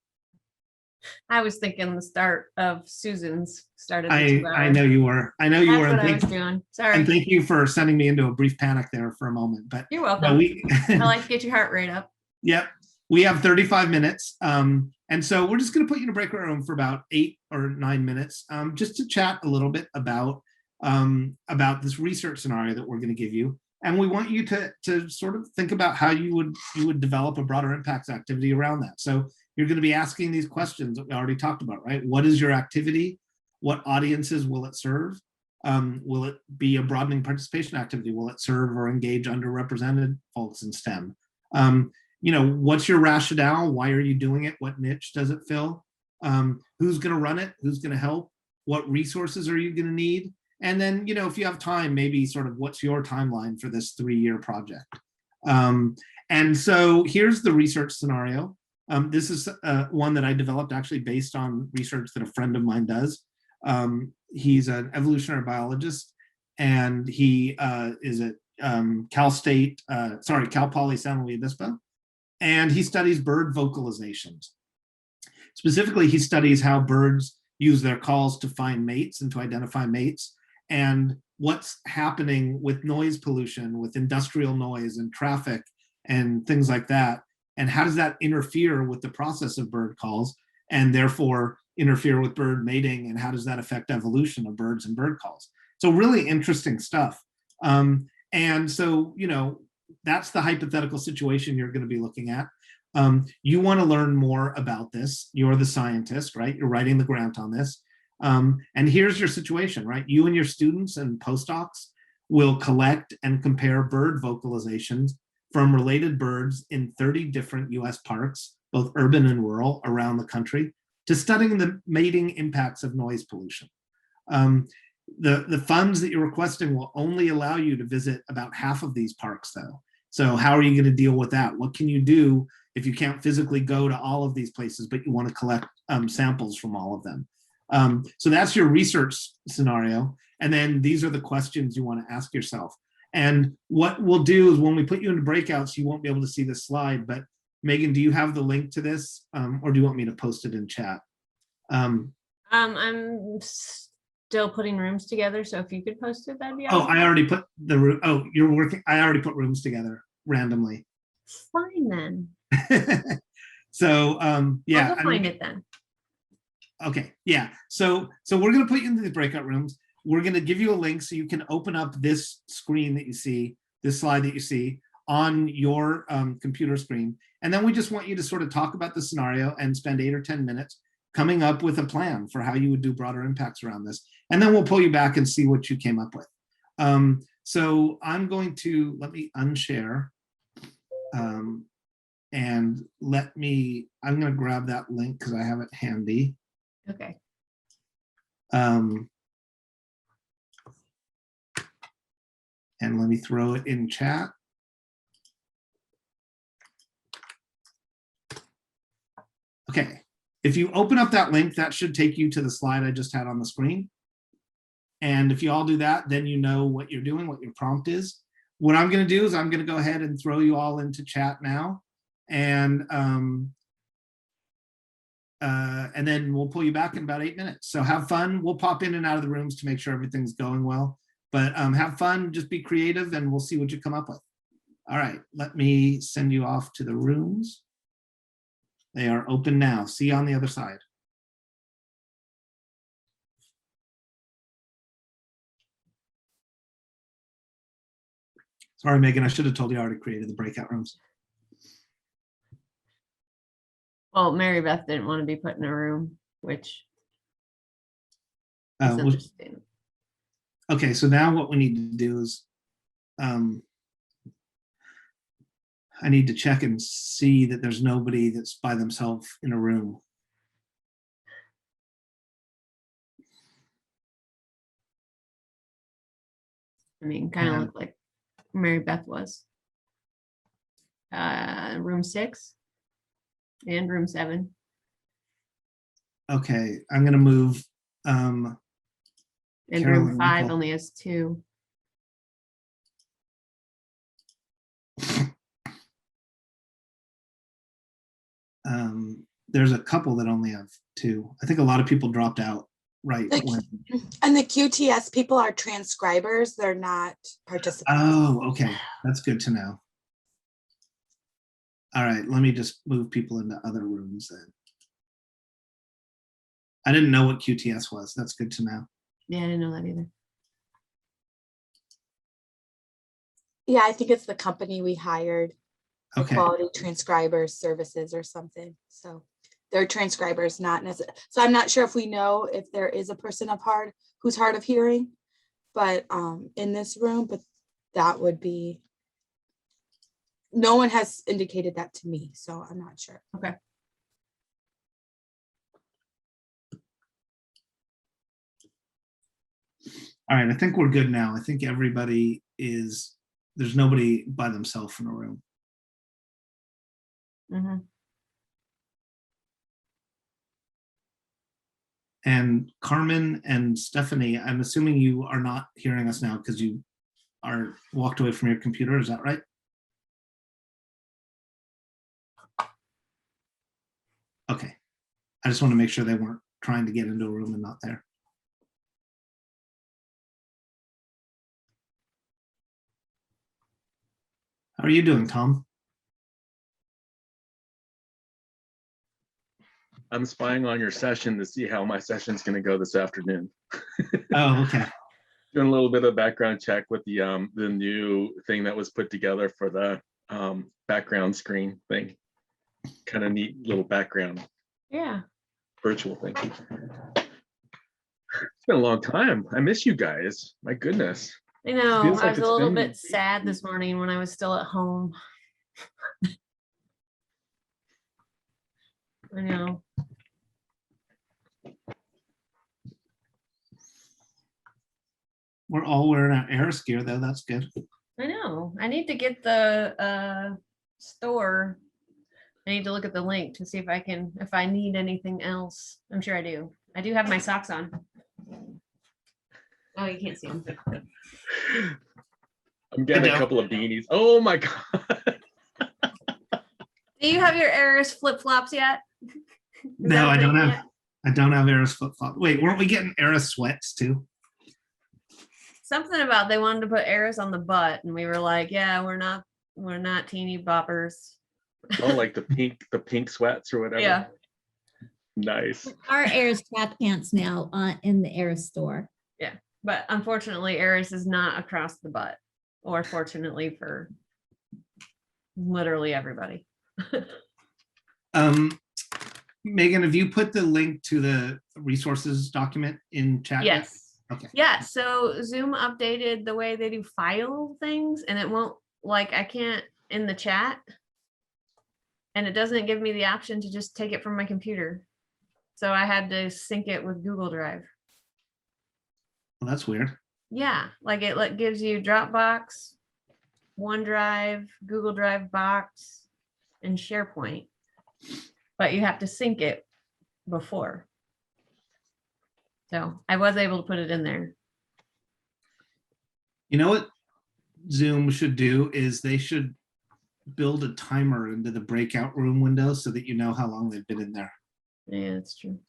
I was thinking the start of Susan's started. I know you were. I know you That's were. what I was doing. Sorry. And thank you for sending me into a brief panic there for a moment. But you're welcome. No, I like to get your heart rate up. Yep. We have 35 minutes. And so we're just going to put you in a break room for about 8 or 9 minutes, just to chat a little bit about this research scenario that we're going to give you. And we want you to sort of think about how you would develop a broader impacts activity around that. So you're going to be asking these questions that we already talked about, right? What is your activity? What audiences will it serve? Will it be a broadening participation activity? Will it serve or engage underrepresented folks in STEM? What's your rationale? Why are you doing it? What niche does it fill? Who's going to run it? Who's going to help? What resources are you going to need? And then, if you have time, maybe sort of what's your timeline for this 3-year project? And so here's the research scenario. This is one that I developed actually based on research that a friend of mine does. He's an evolutionary biologist, and he is at Cal Poly San Luis Obispo, and he studies bird vocalizations. Specifically, he studies how birds use their calls to find mates and to identify mates, and what's happening with noise pollution, with industrial noise and traffic and things like that. And how does that interfere with the process of bird calls, and therefore interfere with bird mating, and how does that affect evolution of birds and bird calls? So really interesting stuff. And so, that's the hypothetical situation you're going to be looking at. You want to learn more about this. You're the scientist, right? You're writing the grant on this. And here's your situation, right? You and your students and postdocs will collect and compare bird vocalizations from related birds in 30 different US parks, both urban and rural, around the country, to studying the mating impacts of noise pollution. The funds that you're requesting will only allow you to visit about half of these parks, though. So how are you going to deal with that? What can you do if you can't physically go to all of these places, but you want to collect samples from all of them? So that's your research scenario. And then these are the questions you want to ask yourself. And what we'll do is when we put you into breakouts, you won't be able to see this slide, but Megan, do you have the link to this? Or do you want me to post it in chat? I'm still putting rooms together, so if you could post it, that'd be Oh, awesome. I already put the room. Oh, you're working. I already put rooms together randomly. Fine then. So yeah, I'll go find it then. okay, yeah. So we're gonna put you into the breakout rooms. We're gonna give you a link so you can open up this screen that you see, this slide that you see on your computer screen. And then we just want you to sort of talk about the scenario and spend 8 or 10 minutes coming up with a plan for how you would do broader impacts around this. And then we'll pull you back and see what you came up with. So I'm going to, let me unshare. And I'm going to grab that link because I have it handy. Okay. And let me throw it in chat. Okay, if you open up that link, that should take you to the slide I just had on the screen. And if you all do that, then you know what you're doing, what your prompt is. What I'm going to do is I'm going to go ahead and throw you all into chat now. And then we'll pull you back in about 8 minutes. So have fun. We'll pop in and out of the rooms to make sure everything's going well. But have fun, just be creative, and we'll see what you come up with. All right, let me send you off to the rooms. They are open now. See you on the other side. Sorry, Megan, I should have told you I already created the breakout rooms. Well, Mary Beth didn't want to be put in a room, which is Well, understandable. okay, so now what we need to do is I need to check and see that there's nobody that's by themselves in a room. I mean, kind of looked like Mary Beth was. Room 6 and room 7. Okay, I'm gonna move. And Carolyn room 5 Nicole. only has 2. There's a couple that only have 2. I think a lot of people dropped out right when. And the QTS people are transcribers. They're not participants. Oh, okay, that's good to know. All right, let me just move people into other rooms then. I didn't know what QTS was. That's good to know. Yeah, I didn't know that either. Yeah, I think it's the company we hired. The Okay. Quality Transcribers Services or something. So they're transcribers, not necessarily. So I'm not sure if we know if there is a person who's hard of hearing, but in this room, but that would be. No one has indicated that to me, so I'm not sure. Okay. All right, I think we're good now. I think everybody is, there's nobody by themselves in a room. Mm-hmm. And Carmen and Stephanie, I'm assuming you are not hearing us now because you are walked away from your computer. Is that right? Okay. I just want to make sure they weren't trying to get into a room and not there. How are you doing, Tom? I'm spying on your session to see how my session's going to go this afternoon. Oh, okay. Doing a little bit of background check with the new thing that was put together for the background screen thing. Kind of neat little background Yeah. virtual thing. It's been a long time. I miss you guys. My goodness. I know. Feels I like was a it's little been- bit sad this morning when I was still at home. I know. We're all wearing our Eris gear though. That's good. I know. I need to get the store. I need to look at the link to see if I need anything else. I'm sure I do. I do have my socks on. Oh, you can't see them. I'm getting a don't. couple of beanies. Oh my God. Do you have your Eris flip flops yet? Is No, that a I don't thing have. yet? I don't have Eris flip flop. Wait, weren't we getting Eris sweats too? Something about they wanted to put Eris on the butt, and we were like, yeah, we're not teeny boppers. Oh, like the pink sweats or whatever. Yeah. Nice. Our Eris track pants now in the Eris store. But unfortunately, Eris is not across the butt, or fortunately for literally everybody. Megan, have you put the link to the resources document in chat? yet? Yes. Okay. Yeah. So Zoom updated the way they do file things, and it won't, like, I can't in the chat, and it doesn't give me the option to just take it from my computer. So I had to sync it with Google Drive. Well, that's weird. Yeah, like it gives you Dropbox, OneDrive, Google Drive Box, and SharePoint, but you have to sync it before. So I was able to put it in there. You know what Zoom should do is they should build a timer into the breakout room window so that you know how long they've been in there. Yeah, that's true.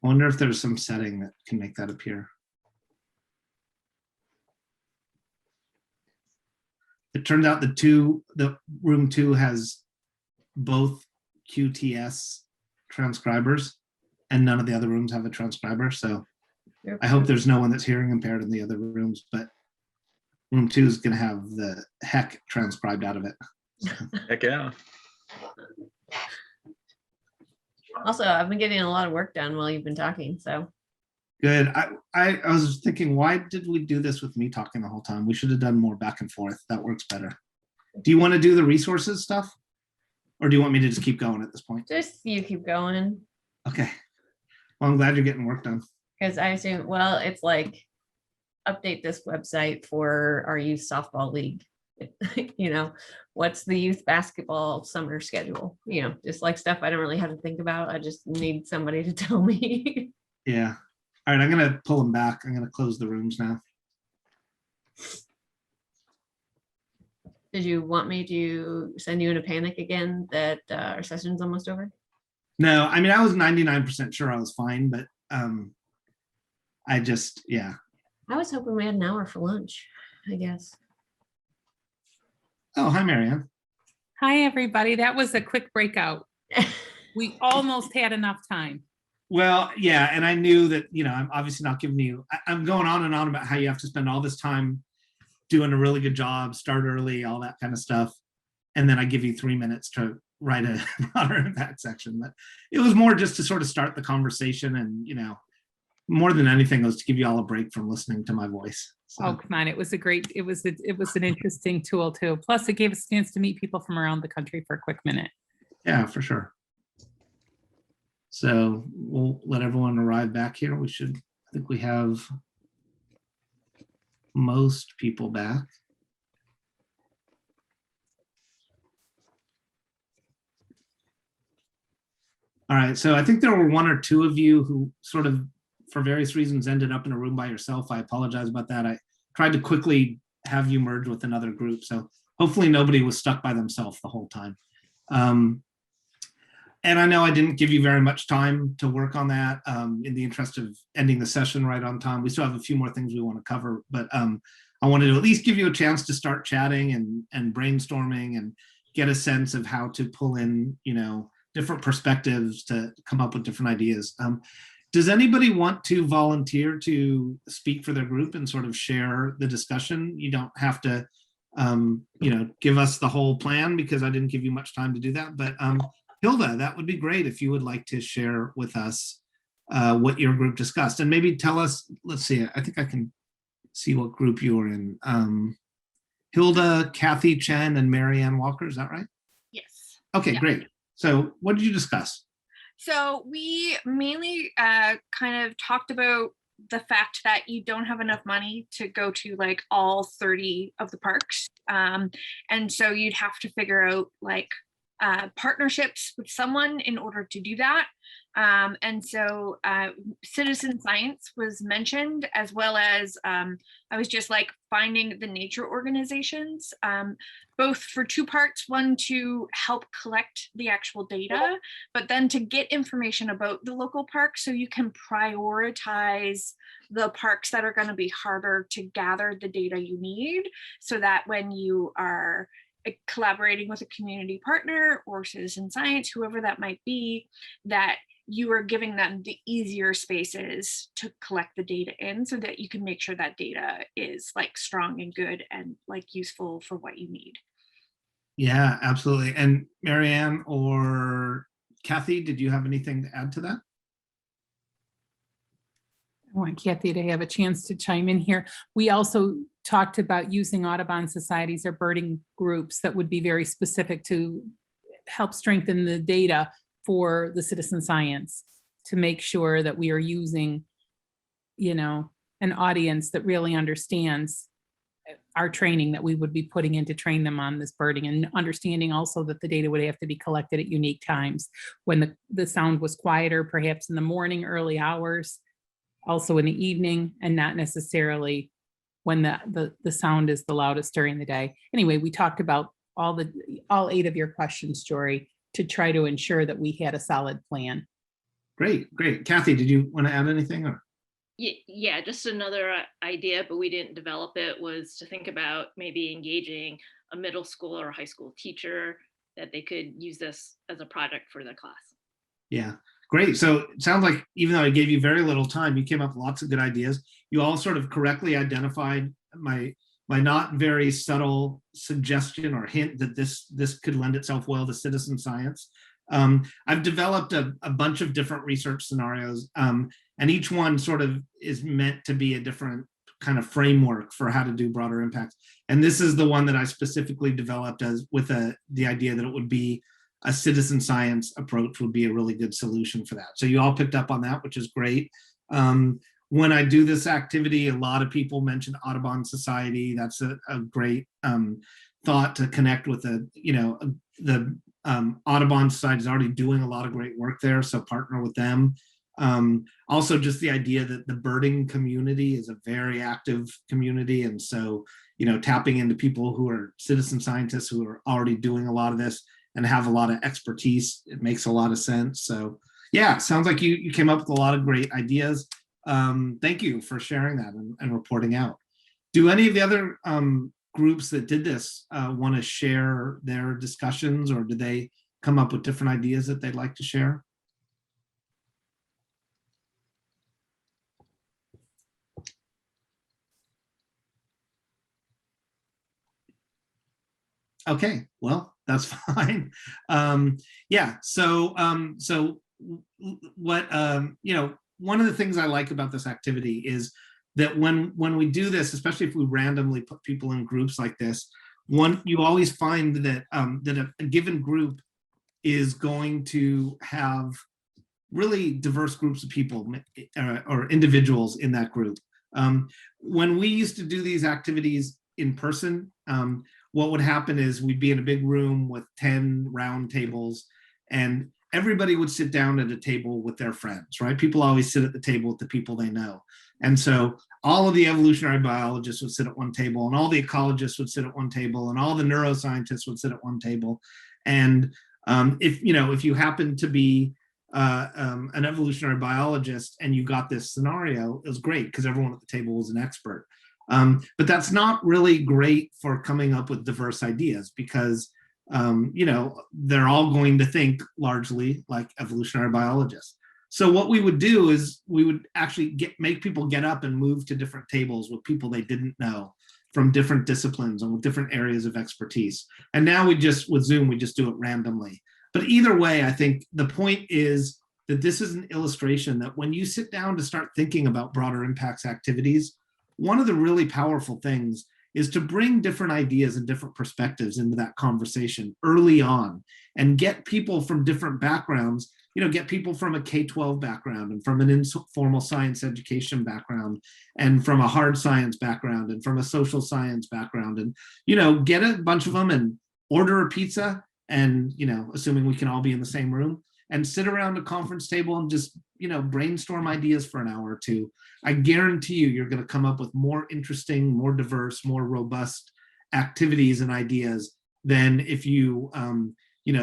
I wonder if there's some setting that can make that appear. It turns out the room 2 has both QTS transcribers and none of the other rooms have a transcriber. So I hope there's no one that's hearing impaired in the other rooms, but room 2 is going to have the heck transcribed out of it. Heck yeah. Also, I've been getting a lot of work done while you've been talking. So Good. I was thinking, why did we do this with me talking the whole time? We should have done more back and forth. That works better. Do you want to do the resources stuff? Or do you want me to just keep going at this point? just you keep going, Okay. Well, I'm glad you're getting work done. because I assume, well, it's like update this website for our youth softball league. You know, what's the youth basketball summer schedule? You know, just like stuff I don't really have to think about. I just need somebody to tell me. Yeah. All right, I'm going to pull them back. I'm going to close the rooms now. Did you want me to send you in a panic again that our session's almost over? No, I mean, I was 99% sure I was fine, but I just, yeah. I was hoping we had an hour for lunch, I guess. Oh, hi, Marianne. Hi, everybody. That was a quick breakout. We almost had enough time. Well, yeah, and I knew that, you know, I'm obviously not giving you, I'm going on and on about how you have to spend all this time doing a really good job, start early, all that kind of stuff. And then I give you 3 minutes to write a broader impact section. But it was more just to sort of start the conversation and, you know, more than anything was to give you all a break from listening to my voice. So, Oh, come on. It was an interesting tool too. Plus it gave us a chance to meet people from around the country for a quick minute. yeah, for sure. So we'll let everyone arrive back here. I think we have most people back. All right, so I think there were 1 or 2 of you who sort of, for various reasons, ended up in a room by yourself. I apologize about that. I tried to quickly have you merge with another group, so hopefully nobody was stuck by themselves the whole time. And I know I didn't give you very much time to work on that in the interest of ending the session right on time. We still have a few more things we want to cover, but I wanted to at least give you a chance to start chatting and brainstorming and get a sense of how to pull in, you know, different perspectives to come up with different ideas. Does anybody want to volunteer to speak for their group and sort of share the discussion? You don't have to, you know, give us the whole plan because I didn't give you much time to do that, but Hilda, that would be great if you would like to share with us what your group discussed and maybe tell us, let's see, I think I can see what group you were in. Hilda, Kathy Chen, and Marianne Walker, is that right? Yes. Okay, Yeah. great. So what did you discuss? So we mainly kind of talked about the fact that you don't have enough money to go to like all 30 of the parks. And so you'd have to figure out like partnerships with someone in order to do that. And so citizen science was mentioned, as well as I was just like finding the nature organizations, both for two parts: one to help collect the actual data, but then to get information about the local parks so you can prioritize the parks that are going to be harder to gather the data you need, so that when you are collaborating with a community partner or citizen science, whoever that might be, that you are giving them the easier spaces to collect the data in, so that you can make sure that data is like strong and good and like useful for what you need. Yeah, absolutely. And Marianne or Kathy, did you have anything to add to that? I want Kathy to have a chance to chime in here. We also talked about using Audubon societies or birding groups that would be very specific to help strengthen the data for the citizen science, to make sure that we are using, you know, an audience that really understands our training that we would be putting in to train them on this birding, and understanding also that the data would have to be collected at unique times when the sound was quieter, perhaps in the morning, early hours, also in the evening, and not necessarily when the sound is the loudest during the day. Anyway, we talked about all 8 of your questions, Jory, to try to ensure that we had a solid plan. Great, great. Kathy, did you want to add anything? Or? Yeah, just another idea, but we didn't develop it, was to think about maybe engaging a middle school or high school teacher, that they could use this as a project for the class. Yeah, great. So it sounds like, even though I gave you very little time, you came up with lots of good ideas. You all sort of correctly identified my not very subtle suggestion or hint that this could lend itself well to citizen science. I've developed a bunch of different research scenarios, and each one sort of is meant to be a different kind of framework for how to do broader impacts. And this is the one that I specifically developed as with the idea that it would be a citizen science approach would be a really good solution for that. So you all picked up on that, which is great. When I do this activity, a lot of people mention Audubon Society. That's a great thought to connect with the Audubon Society is already doing a lot of great work there, so partner with them. Also, just the idea that the birding community is a very active community, and so tapping into people who are citizen scientists who are already doing a lot of this and have a lot of expertise, it makes a lot of sense. So yeah, sounds like you came up with a lot of great ideas. Thank you for sharing that and reporting out. Do any of the other groups that did this want to share their discussions, or do they come up with different ideas that they'd like to share? Okay, well, that's fine. Yeah, so what one of the things I like about this activity is that when we do this, especially if we randomly put people in groups like this, you always find that that a given group is going to have really diverse groups of people or individuals in that group. When we used to do these activities in person, what would happen is we'd be in a big room with 10 round tables, and everybody would sit down at a table with their friends, right? People always sit at the table with the people they know. And so all of the evolutionary biologists would sit at one table, and all the ecologists would sit at one table, and all the neuroscientists would sit at one table. And if you happen to be an evolutionary biologist and you got this scenario, it was great because everyone at the table was an expert. But that's not really great for coming up with diverse ideas, because they're all going to think largely like evolutionary biologists. So what we would do is we would actually make people get up and move to different tables with people they didn't know from different disciplines and with different areas of expertise. And now with Zoom, we just do it randomly. But either way, I think the point is that this is an illustration that when you sit down to start thinking about broader impacts activities, one of the really powerful things is to bring different ideas and different perspectives into that conversation early on, and get people from different backgrounds, get people from a K-12 background, and from an informal science education background, and from a hard science background, and from a social science background, and get a bunch of them and order a pizza and, assuming we can all be in the same room, and sit around a conference table and just, brainstorm ideas for an hour or two. I guarantee you're going to come up with more interesting, more diverse, more robust activities and ideas than if you,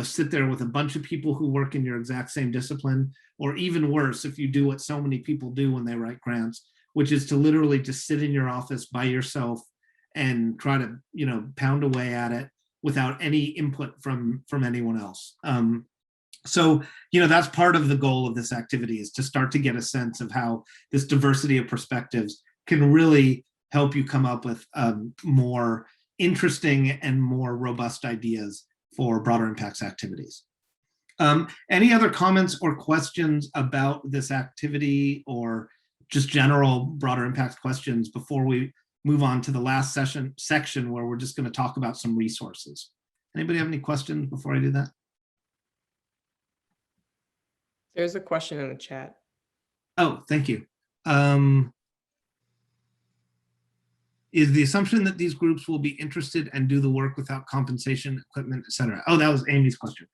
sit there with a bunch of people who work in your exact same discipline, or even worse, if you do what so many people do when they write grants, which is to literally just sit in your office by yourself and try to, pound away at it without any input from anyone else. So, that's part of the goal of this activity, is to start to get a sense of how this diversity of perspectives can really help you come up with more interesting and more robust ideas for broader impacts activities. Any other comments or questions about this activity, or just general broader impact questions before we move on to the last section where we're just going to talk about some resources? Anybody have any questions before I do that? There's a question in the chat. Oh, thank you. Is the assumption that these groups will be interested and do the work without compensation, equipment, et cetera? Oh, that was Amy's question.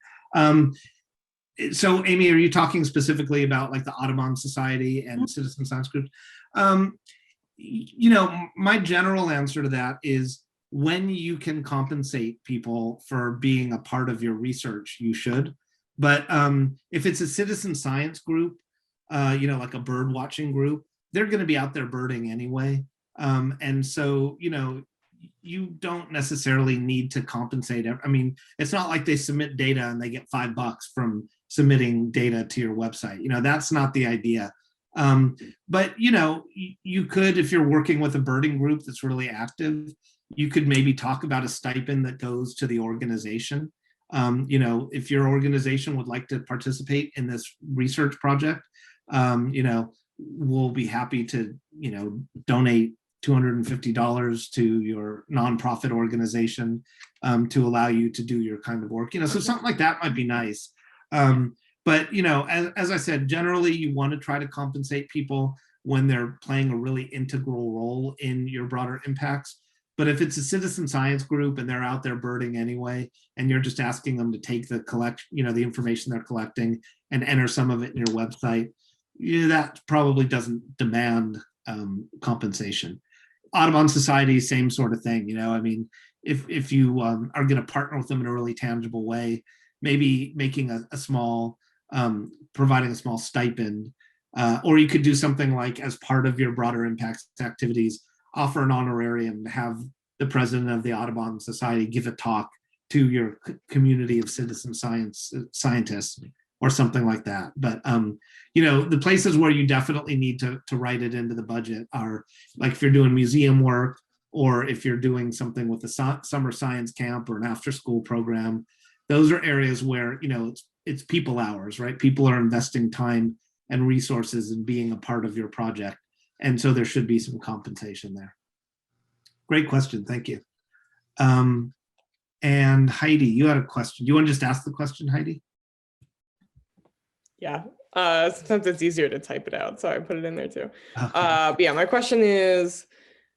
So Amy, are you talking specifically about like the Audubon Society and citizen science groups? My general answer to that is, when you can compensate people for being a part of your research, you should. But if it's a citizen science group, like a bird watching group, they're going to be out there birding anyway. And so, you don't necessarily need to compensate. I mean, it's not like they submit data and they get $5 from submitting data to your website. That's not the idea. But, you could, if you're working with a birding group that's really active, you could maybe talk about a stipend that goes to the organization. If your organization would like to participate in this research project, we'll be happy to, donate $250 to your nonprofit organization to allow you to do your kind of work. So something like that might be nice. But, as I said, generally you want to try to compensate people when they're playing a really integral role in your broader impacts. But if it's a citizen science group and they're out there birding anyway, and you're just asking them to take the the information they're collecting and enter some of it in your website, that probably doesn't demand compensation. Audubon Society, same sort of thing. I mean, if you are going to partner with them in a really tangible way, maybe making a small, providing a small stipend, or you could do something like, as part of your broader impacts activities, offer an honorarium, have the president of the Audubon Society give a talk to your community of citizen scientists or something like that. But, the places where you definitely need to write it into the budget are, like, if you're doing museum work, or if you're doing something with a summer science camp or an after school program. Those are areas where, it's people hours, right? People are investing time and resources in being a part of your project. And so there should be some compensation there. Great question. Thank you. And Heidi, you had a question. Do you want to just ask the question, Heidi? Yeah, sometimes it's easier to type it out, so I put it in there too. Okay. But yeah, my question is,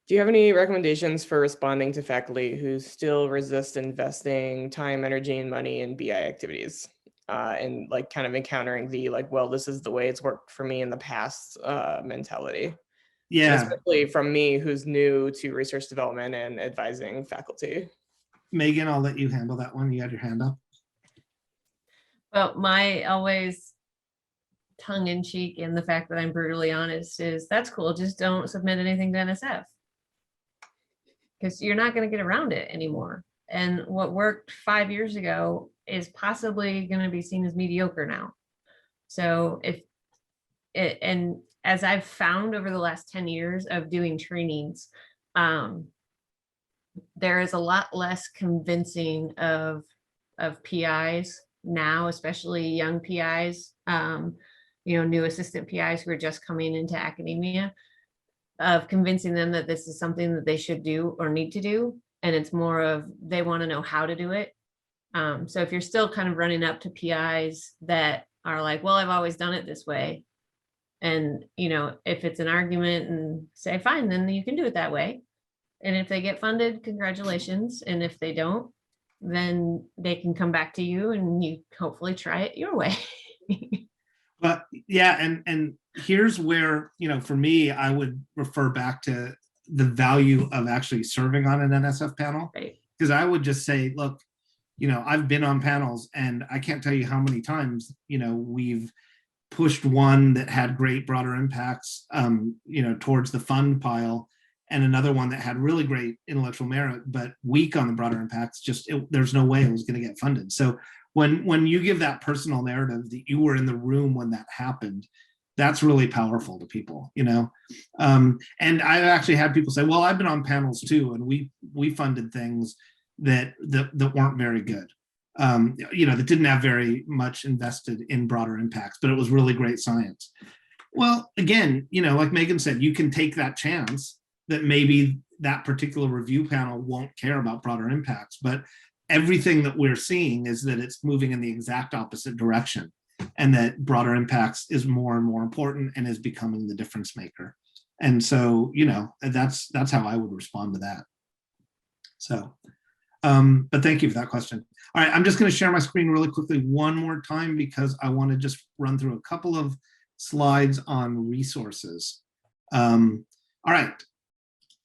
do you have any recommendations for responding to faculty who still resist investing time, energy, and money in BI activities? And like kind of encountering the well, this is the way it's worked for me in the past mentality. Yeah. Especially from me, who's new to research development and advising faculty. Megan, I'll let you handle that one. You had your hand up. Well, my always tongue in cheek in the fact that I'm brutally honest is, that's cool. Just don't submit anything to NSF, because you're not going to get around it anymore. And what worked 5 years ago is possibly going to be seen as mediocre now. So and as I've found over the last 10 years of doing trainings, there is a lot less convincing of PIs now, especially young PIs, new assistant PIs who are just coming into academia, of convincing them that this is something that they should do or need to do. And it's more of, they want to know how to do it. So if you're still kind of running up to PIs that are like, well, I've always done it this way. And, if it's an argument, and say, fine, then you can do it that way. And if they get funded, congratulations. And if they don't, then they can come back to you and you hopefully try it your way. But yeah, and here's where, for me, I would refer back to the value of actually serving on an NSF panel. Right. Because I would just say, look, I've been on panels and I can't tell you how many times, we've pushed one that had great broader impacts, towards the fund pile, and another one that had really great intellectual merit, but weak on the broader impacts. There's no way it was going to get funded. So when you give that personal narrative that you were in the room when that happened, that's really powerful to people, and I've actually had people say, well, I've been on panels too, and we funded things that weren't very good, that didn't have very much invested in broader impacts, but it was really great science. Well, again, like Megan said, you can take that chance that maybe that particular review panel won't care about broader impacts, but everything that we're seeing is that it's moving in the exact opposite direction, and that broader impacts is more and more important and is becoming the difference maker. And so, that's how I would respond to that. So, but thank you for that question. All right, I'm just going to share my screen really quickly one more time because I want to just run through a couple of slides on resources. All right.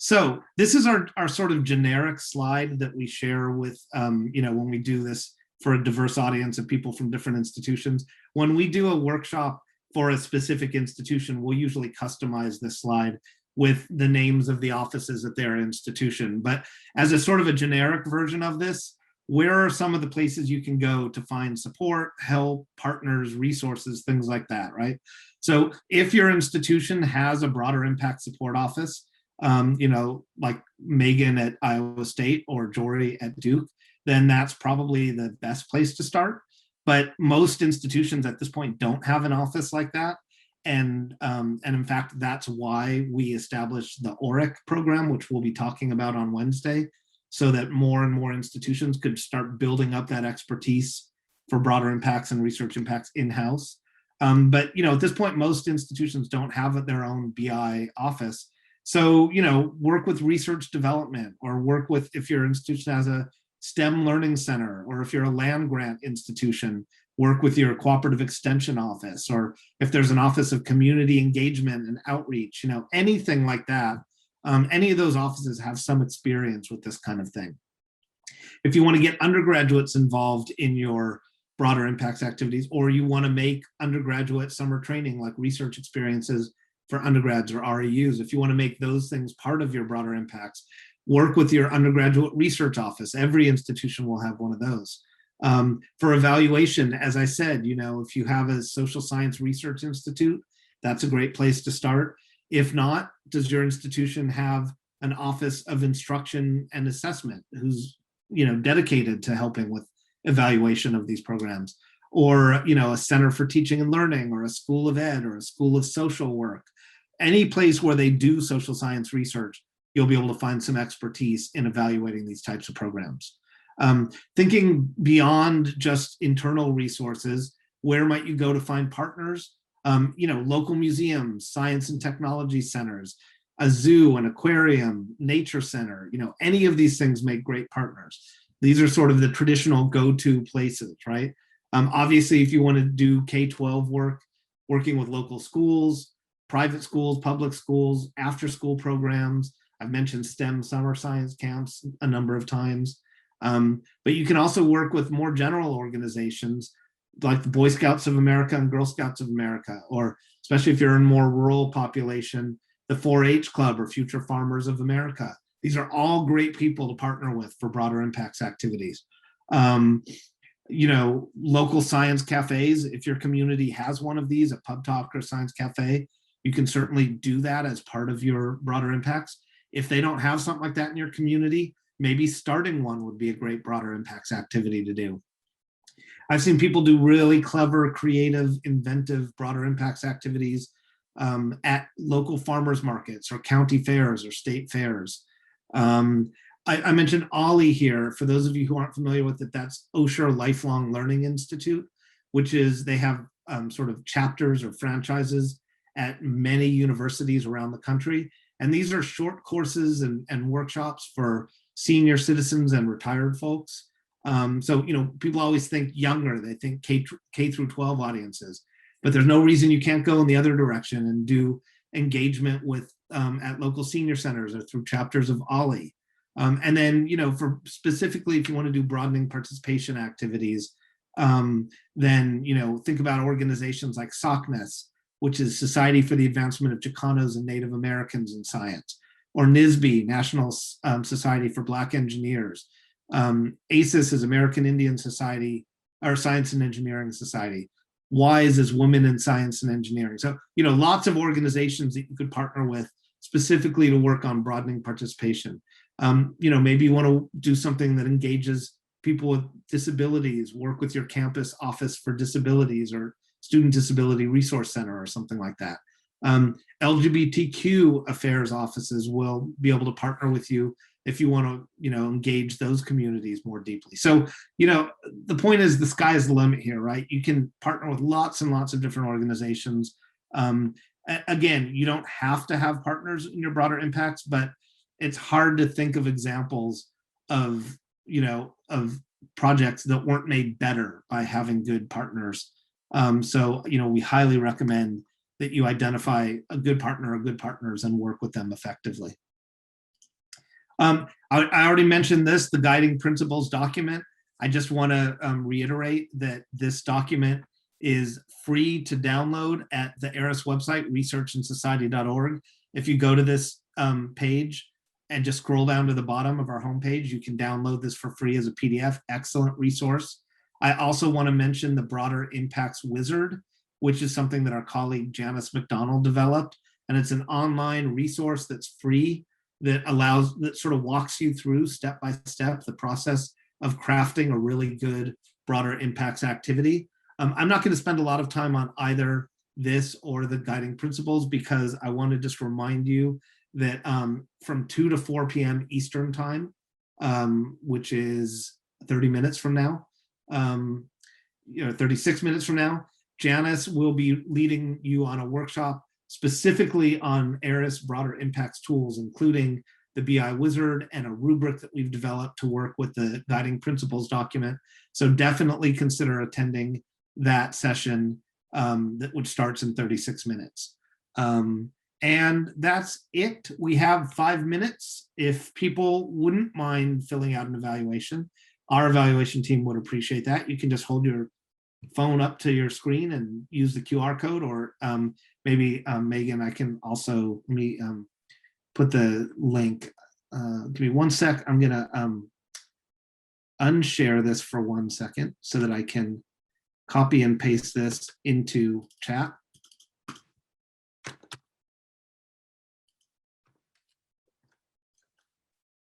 So this is our sort of generic slide that we share with, when we do this for a diverse audience of people from different institutions. When we do a workshop for a specific institution, we'll usually customize this slide with the names of the offices at their institution. But as a sort of a generic version of this, where are some of the places you can go to find support, help, partners, resources, things like that, right? So if your institution has a broader impact support office, like Megan at Iowa State or Jory at Duke, then that's probably the best place to start. But most institutions at this point don't have an office like that. And in fact, that's why we established the ORIC program, which we'll be talking about on Wednesday, so that more and more institutions could start building up that expertise for broader impacts and research impacts in-house. But at this point, most institutions don't have their own BI office. So, work with research development, or work with, if your institution has a STEM learning center, or if you're a land grant institution, work with your cooperative extension office, or if there's an office of community engagement and outreach, anything like that. Any of those offices have some experience with this kind of thing. If you want to get undergraduates involved in your broader impacts activities, or you want to make undergraduate summer training like research experiences for undergrads or REUs, if you want to make those things part of your broader impacts, work with your undergraduate research office. Every institution will have one of those. For evaluation, as I said, if you have a social science research institute, that's a great place to start. If not, does your institution have an office of instruction and assessment who's dedicated to helping with evaluation of these programs? Or a center for teaching and learning, or a school of ed, or a school of social work? Any place where they do social science research, you'll be able to find some expertise in evaluating these types of programs. Thinking beyond just internal resources, where might you go to find partners? Local museums, science and technology centers, a zoo, an aquarium, nature center, any of these things make great partners. These are sort of the traditional go-to places, right? Obviously, if you want to do K-12 work, working with local schools, private schools, public schools, after-school programs. I've mentioned STEM summer science camps a number of times. But you can also work with more general organizations like the Boy Scouts of America and Girl Scouts of America, or especially if you're in more rural population, the 4-H Club or Future Farmers of America. These are all great people to partner with for broader impacts activities. Local science cafes, if your community has one of these, a pub talk or science cafe, you can certainly do that as part of your broader impacts. If they don't have something like that in your community, maybe starting one would be a great broader impacts activity to do. I've seen people do really clever, creative, inventive broader impacts activities at local farmers markets or county fairs or state fairs. I mentioned OLLI here. For those of you who aren't familiar with it, that's Osher Lifelong Learning Institute, which is, they have sort of chapters or franchises at many universities around the country. And these are short courses and workshops for senior citizens and retired folks. So, people always think younger, they think K through 12 audiences, but there's no reason you can't go in the other direction and do engagement with at local senior centers or through chapters of OLLI. And then, for specifically, if you want to do broadening participation activities, then, think about organizations like SOCNES, which is Society for the Advancement of Chicanos and Native Americans in Science, or NSBE, National Society for Black Engineers. ACES is American Indian Society, or Science and Engineering Society. WISE is Women in Science and Engineering. So, lots of organizations that you could partner with specifically to work on broadening participation. Maybe you want to do something that engages people with disabilities, work with your campus office for disabilities or Student Disability Resource Center or something like that. LGBTQ affairs offices will be able to partner with you if you want to, engage those communities more deeply. So, the point is the sky is the limit here, right? You can partner with lots and lots of different organizations. Again, you don't have to have partners in your broader impacts, but it's hard to think of examples of, of projects that weren't made better by having good partners. So, we highly recommend that you identify a good partner or good partners and work with them effectively. I already mentioned this, the guiding principles document. I just want to reiterate that this document is free to download at the ARIS website, researchandsociety.org. If you go to this page and just scroll down to the bottom of our homepage, you can download this for free as a PDF. Excellent resource. I also want to mention the Broader Impacts Wizard, which is something that our colleague Janice McDonald developed. And it's an online resource that's free that sort of walks you through step by step the process of crafting a really good broader impacts activity. I'm not going to spend a lot of time on either this or the guiding principles because I want to just remind you that from 2 to 4 p.m. Eastern time, which is 30 minutes from now, 36 minutes from now, Janice will be leading you on a workshop specifically on ARIS broader impacts tools, including the BI Wizard and a rubric that we've developed to work with the guiding principles document. So definitely consider attending that session which starts in 36 minutes. And that's it. We have 5 minutes. If people wouldn't mind filling out an evaluation, our evaluation team would appreciate that. You can just hold your phone up to your screen and use the QR code, or maybe Megan, I can also, let me put the link. Give me 1 sec. I'm gonna unshare this for 1 second so that I can copy and paste this into chat.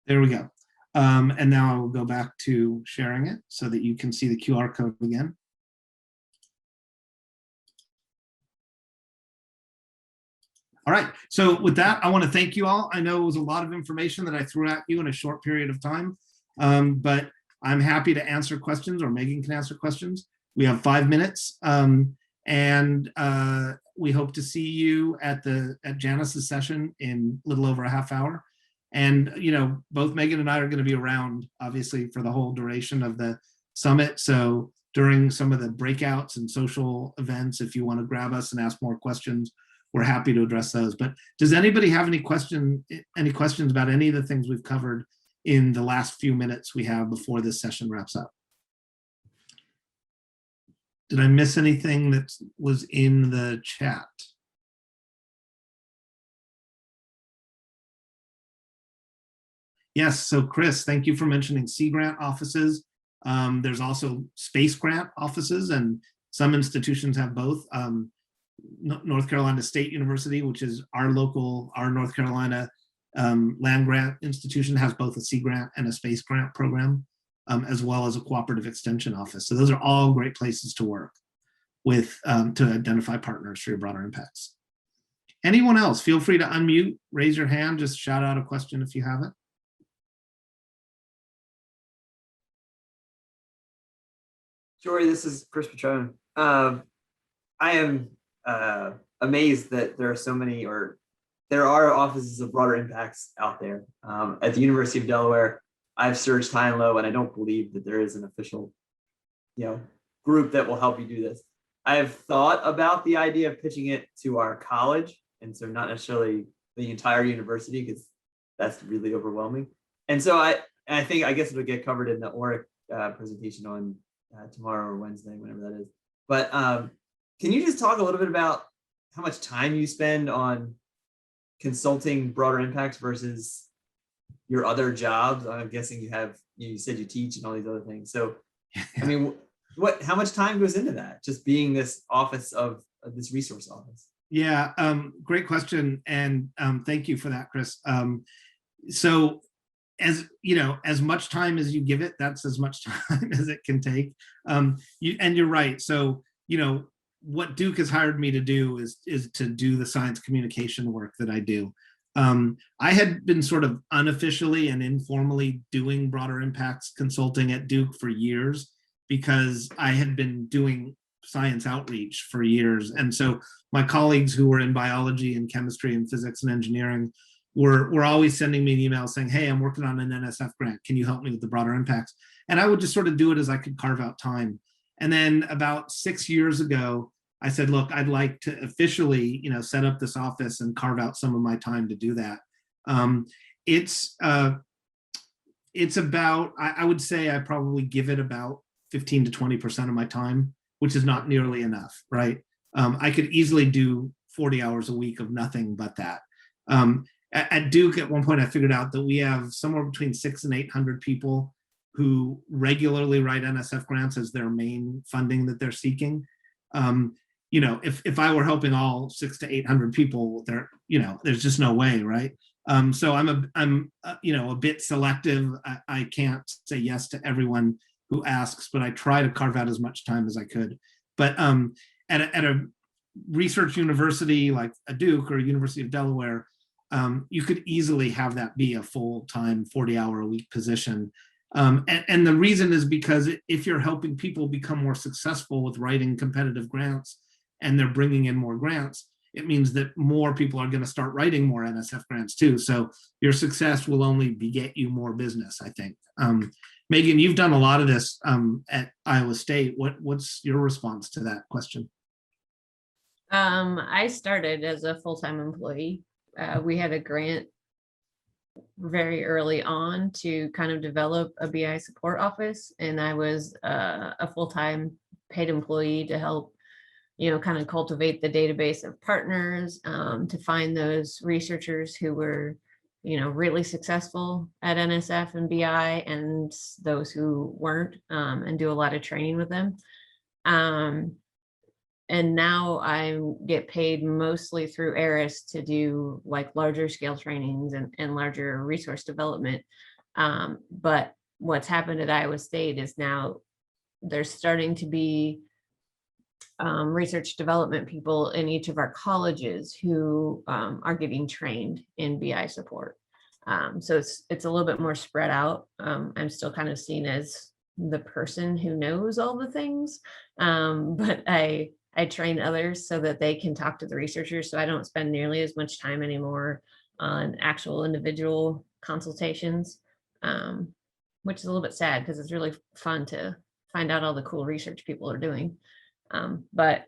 There we go. And now I will go back to sharing it so that you can see the QR code again. All right, so with that, I want to thank you all. I know it was a lot of information that I threw at you in a short period of time, but I'm happy to answer questions, or Megan can answer questions. We have 5 minutes, and we hope to see you at Janice's session in a little over a half hour. And both Megan and I are going to be around, obviously, for the whole duration of the summit. So during some of the breakouts and social events, if you want to grab us and ask more questions, we're happy to address those. But does anybody have any questions about any of the things we've covered in the last few minutes we have before this session wraps up? Did I miss anything that was in the chat? Yes, so Chris, thank you for mentioning Sea Grant offices. There's also Space Grant offices, and some institutions have both. North Carolina State University, which is our North Carolina land grant institution, has both a Sea Grant and a Space Grant program, as well as a cooperative extension office. So those are all great places to work with to identify partners for your broader impacts. Anyone else, feel free to unmute, raise your hand, just shout out a question if you have it. Jory, this is Chris Petrone. I am amazed that there are so many, or there are offices of broader impacts out there. At the University of Delaware, I've searched high and low, and I don't believe that there is an official, group that will help you do this. I've thought about the idea of pitching it to our college, and so not necessarily the entire university, because that's really overwhelming. And so I guess it'll get covered in the ORIC presentation on tomorrow or Wednesday, whenever that is. But can you just talk a little bit about how much time you spend on consulting broader impacts versus your other jobs? I'm guessing you said you teach and all these other things. So, I mean, how much time goes into that? Just being this office of this resource office? Yeah, great question. And thank you for that, Chris. So as much time as you give it, that's as much time as it can take. And you're right. So, what Duke has hired me to do is to do the science communication work that I do. I had been sort of unofficially and informally doing broader impacts consulting at Duke for years, because I had been doing science outreach for years. And so my colleagues who were in biology and chemistry and physics and engineering were always sending me an email saying, hey, I'm working on an NSF grant. Can you help me with the broader impacts? And I would just sort of do it as I could carve out time. And then about 6 years ago, I said, look, I'd like to officially, set up this office and carve out some of my time to do that. It's about, I would say I probably give it about 15 to 20% of my time, which is not nearly enough, right? I could easily do 40 hours a week of nothing but that. At Duke, at one point, I figured out that we have somewhere between 600 and 800 people who regularly write NSF grants as their main funding that they're seeking. If I were helping all 600 to 800 people, there's just no way, right? So I'm a bit selective. I can't say yes to everyone who asks, but I try to carve out as much time as I could. But at a research university like a Duke or University of Delaware, you could easily have that be a full-time 40-hour-a-week position. And the reason is because if you're helping people become more successful with writing competitive grants and they're bringing in more grants, it means that more people are going to start writing more NSF grants too. So your success will only beget you more business, I think. Megan, you've done a lot of this at Iowa State. What's your response to that question? I started as a full-time employee. We had a grant very early on to kind of develop a BI support office, and I was a full-time paid employee to help, kind of cultivate the database of partners, to find those researchers who were, really successful at NSF and BI, and those who weren't, and do a lot of training with them. And now I get paid mostly through ARIS to do like larger scale trainings and larger resource development. But what's happened at Iowa State is now there's starting to be research development people in each of our colleges who are getting trained in BI support. So it's a little bit more spread out. I'm still kind of seen as the person who knows all the things, but I train others so that they can talk to the researchers. So I don't spend nearly as much time anymore on actual individual consultations, which is a little bit sad because it's really fun to find out all the cool research people are doing. But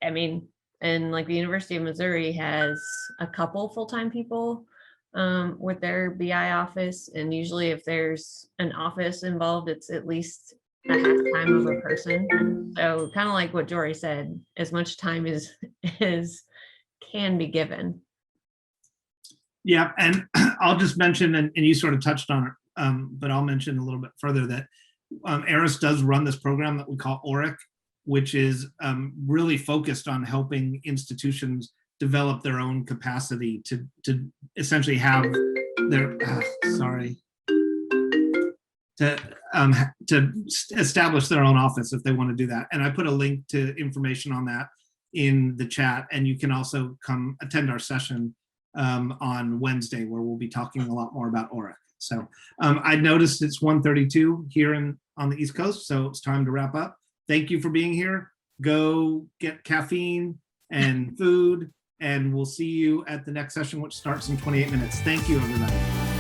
I mean, and like the University of Missouri has a couple full-time people with their BI office. And usually if there's an office involved, it's at least a half time of a person. So kind of like what Jory said, as much time as can be given. Yeah, and I'll just mention, and you sort of touched on it, but I'll mention a little bit further that ARIS does run this program that we call ORIC, which is really focused on helping institutions develop their own capacity to essentially have their, to establish their own office if they want to do that. And I put a link to information on that in the chat, and you can also come attend our session on Wednesday, where we'll be talking a lot more about ORIC. So I noticed it's 1:32 here on the East Coast, so it's time to wrap up. Thank you for being here. Go get caffeine and food, and we'll see you at the next session, which starts in 28 minutes. Thank you, everybody.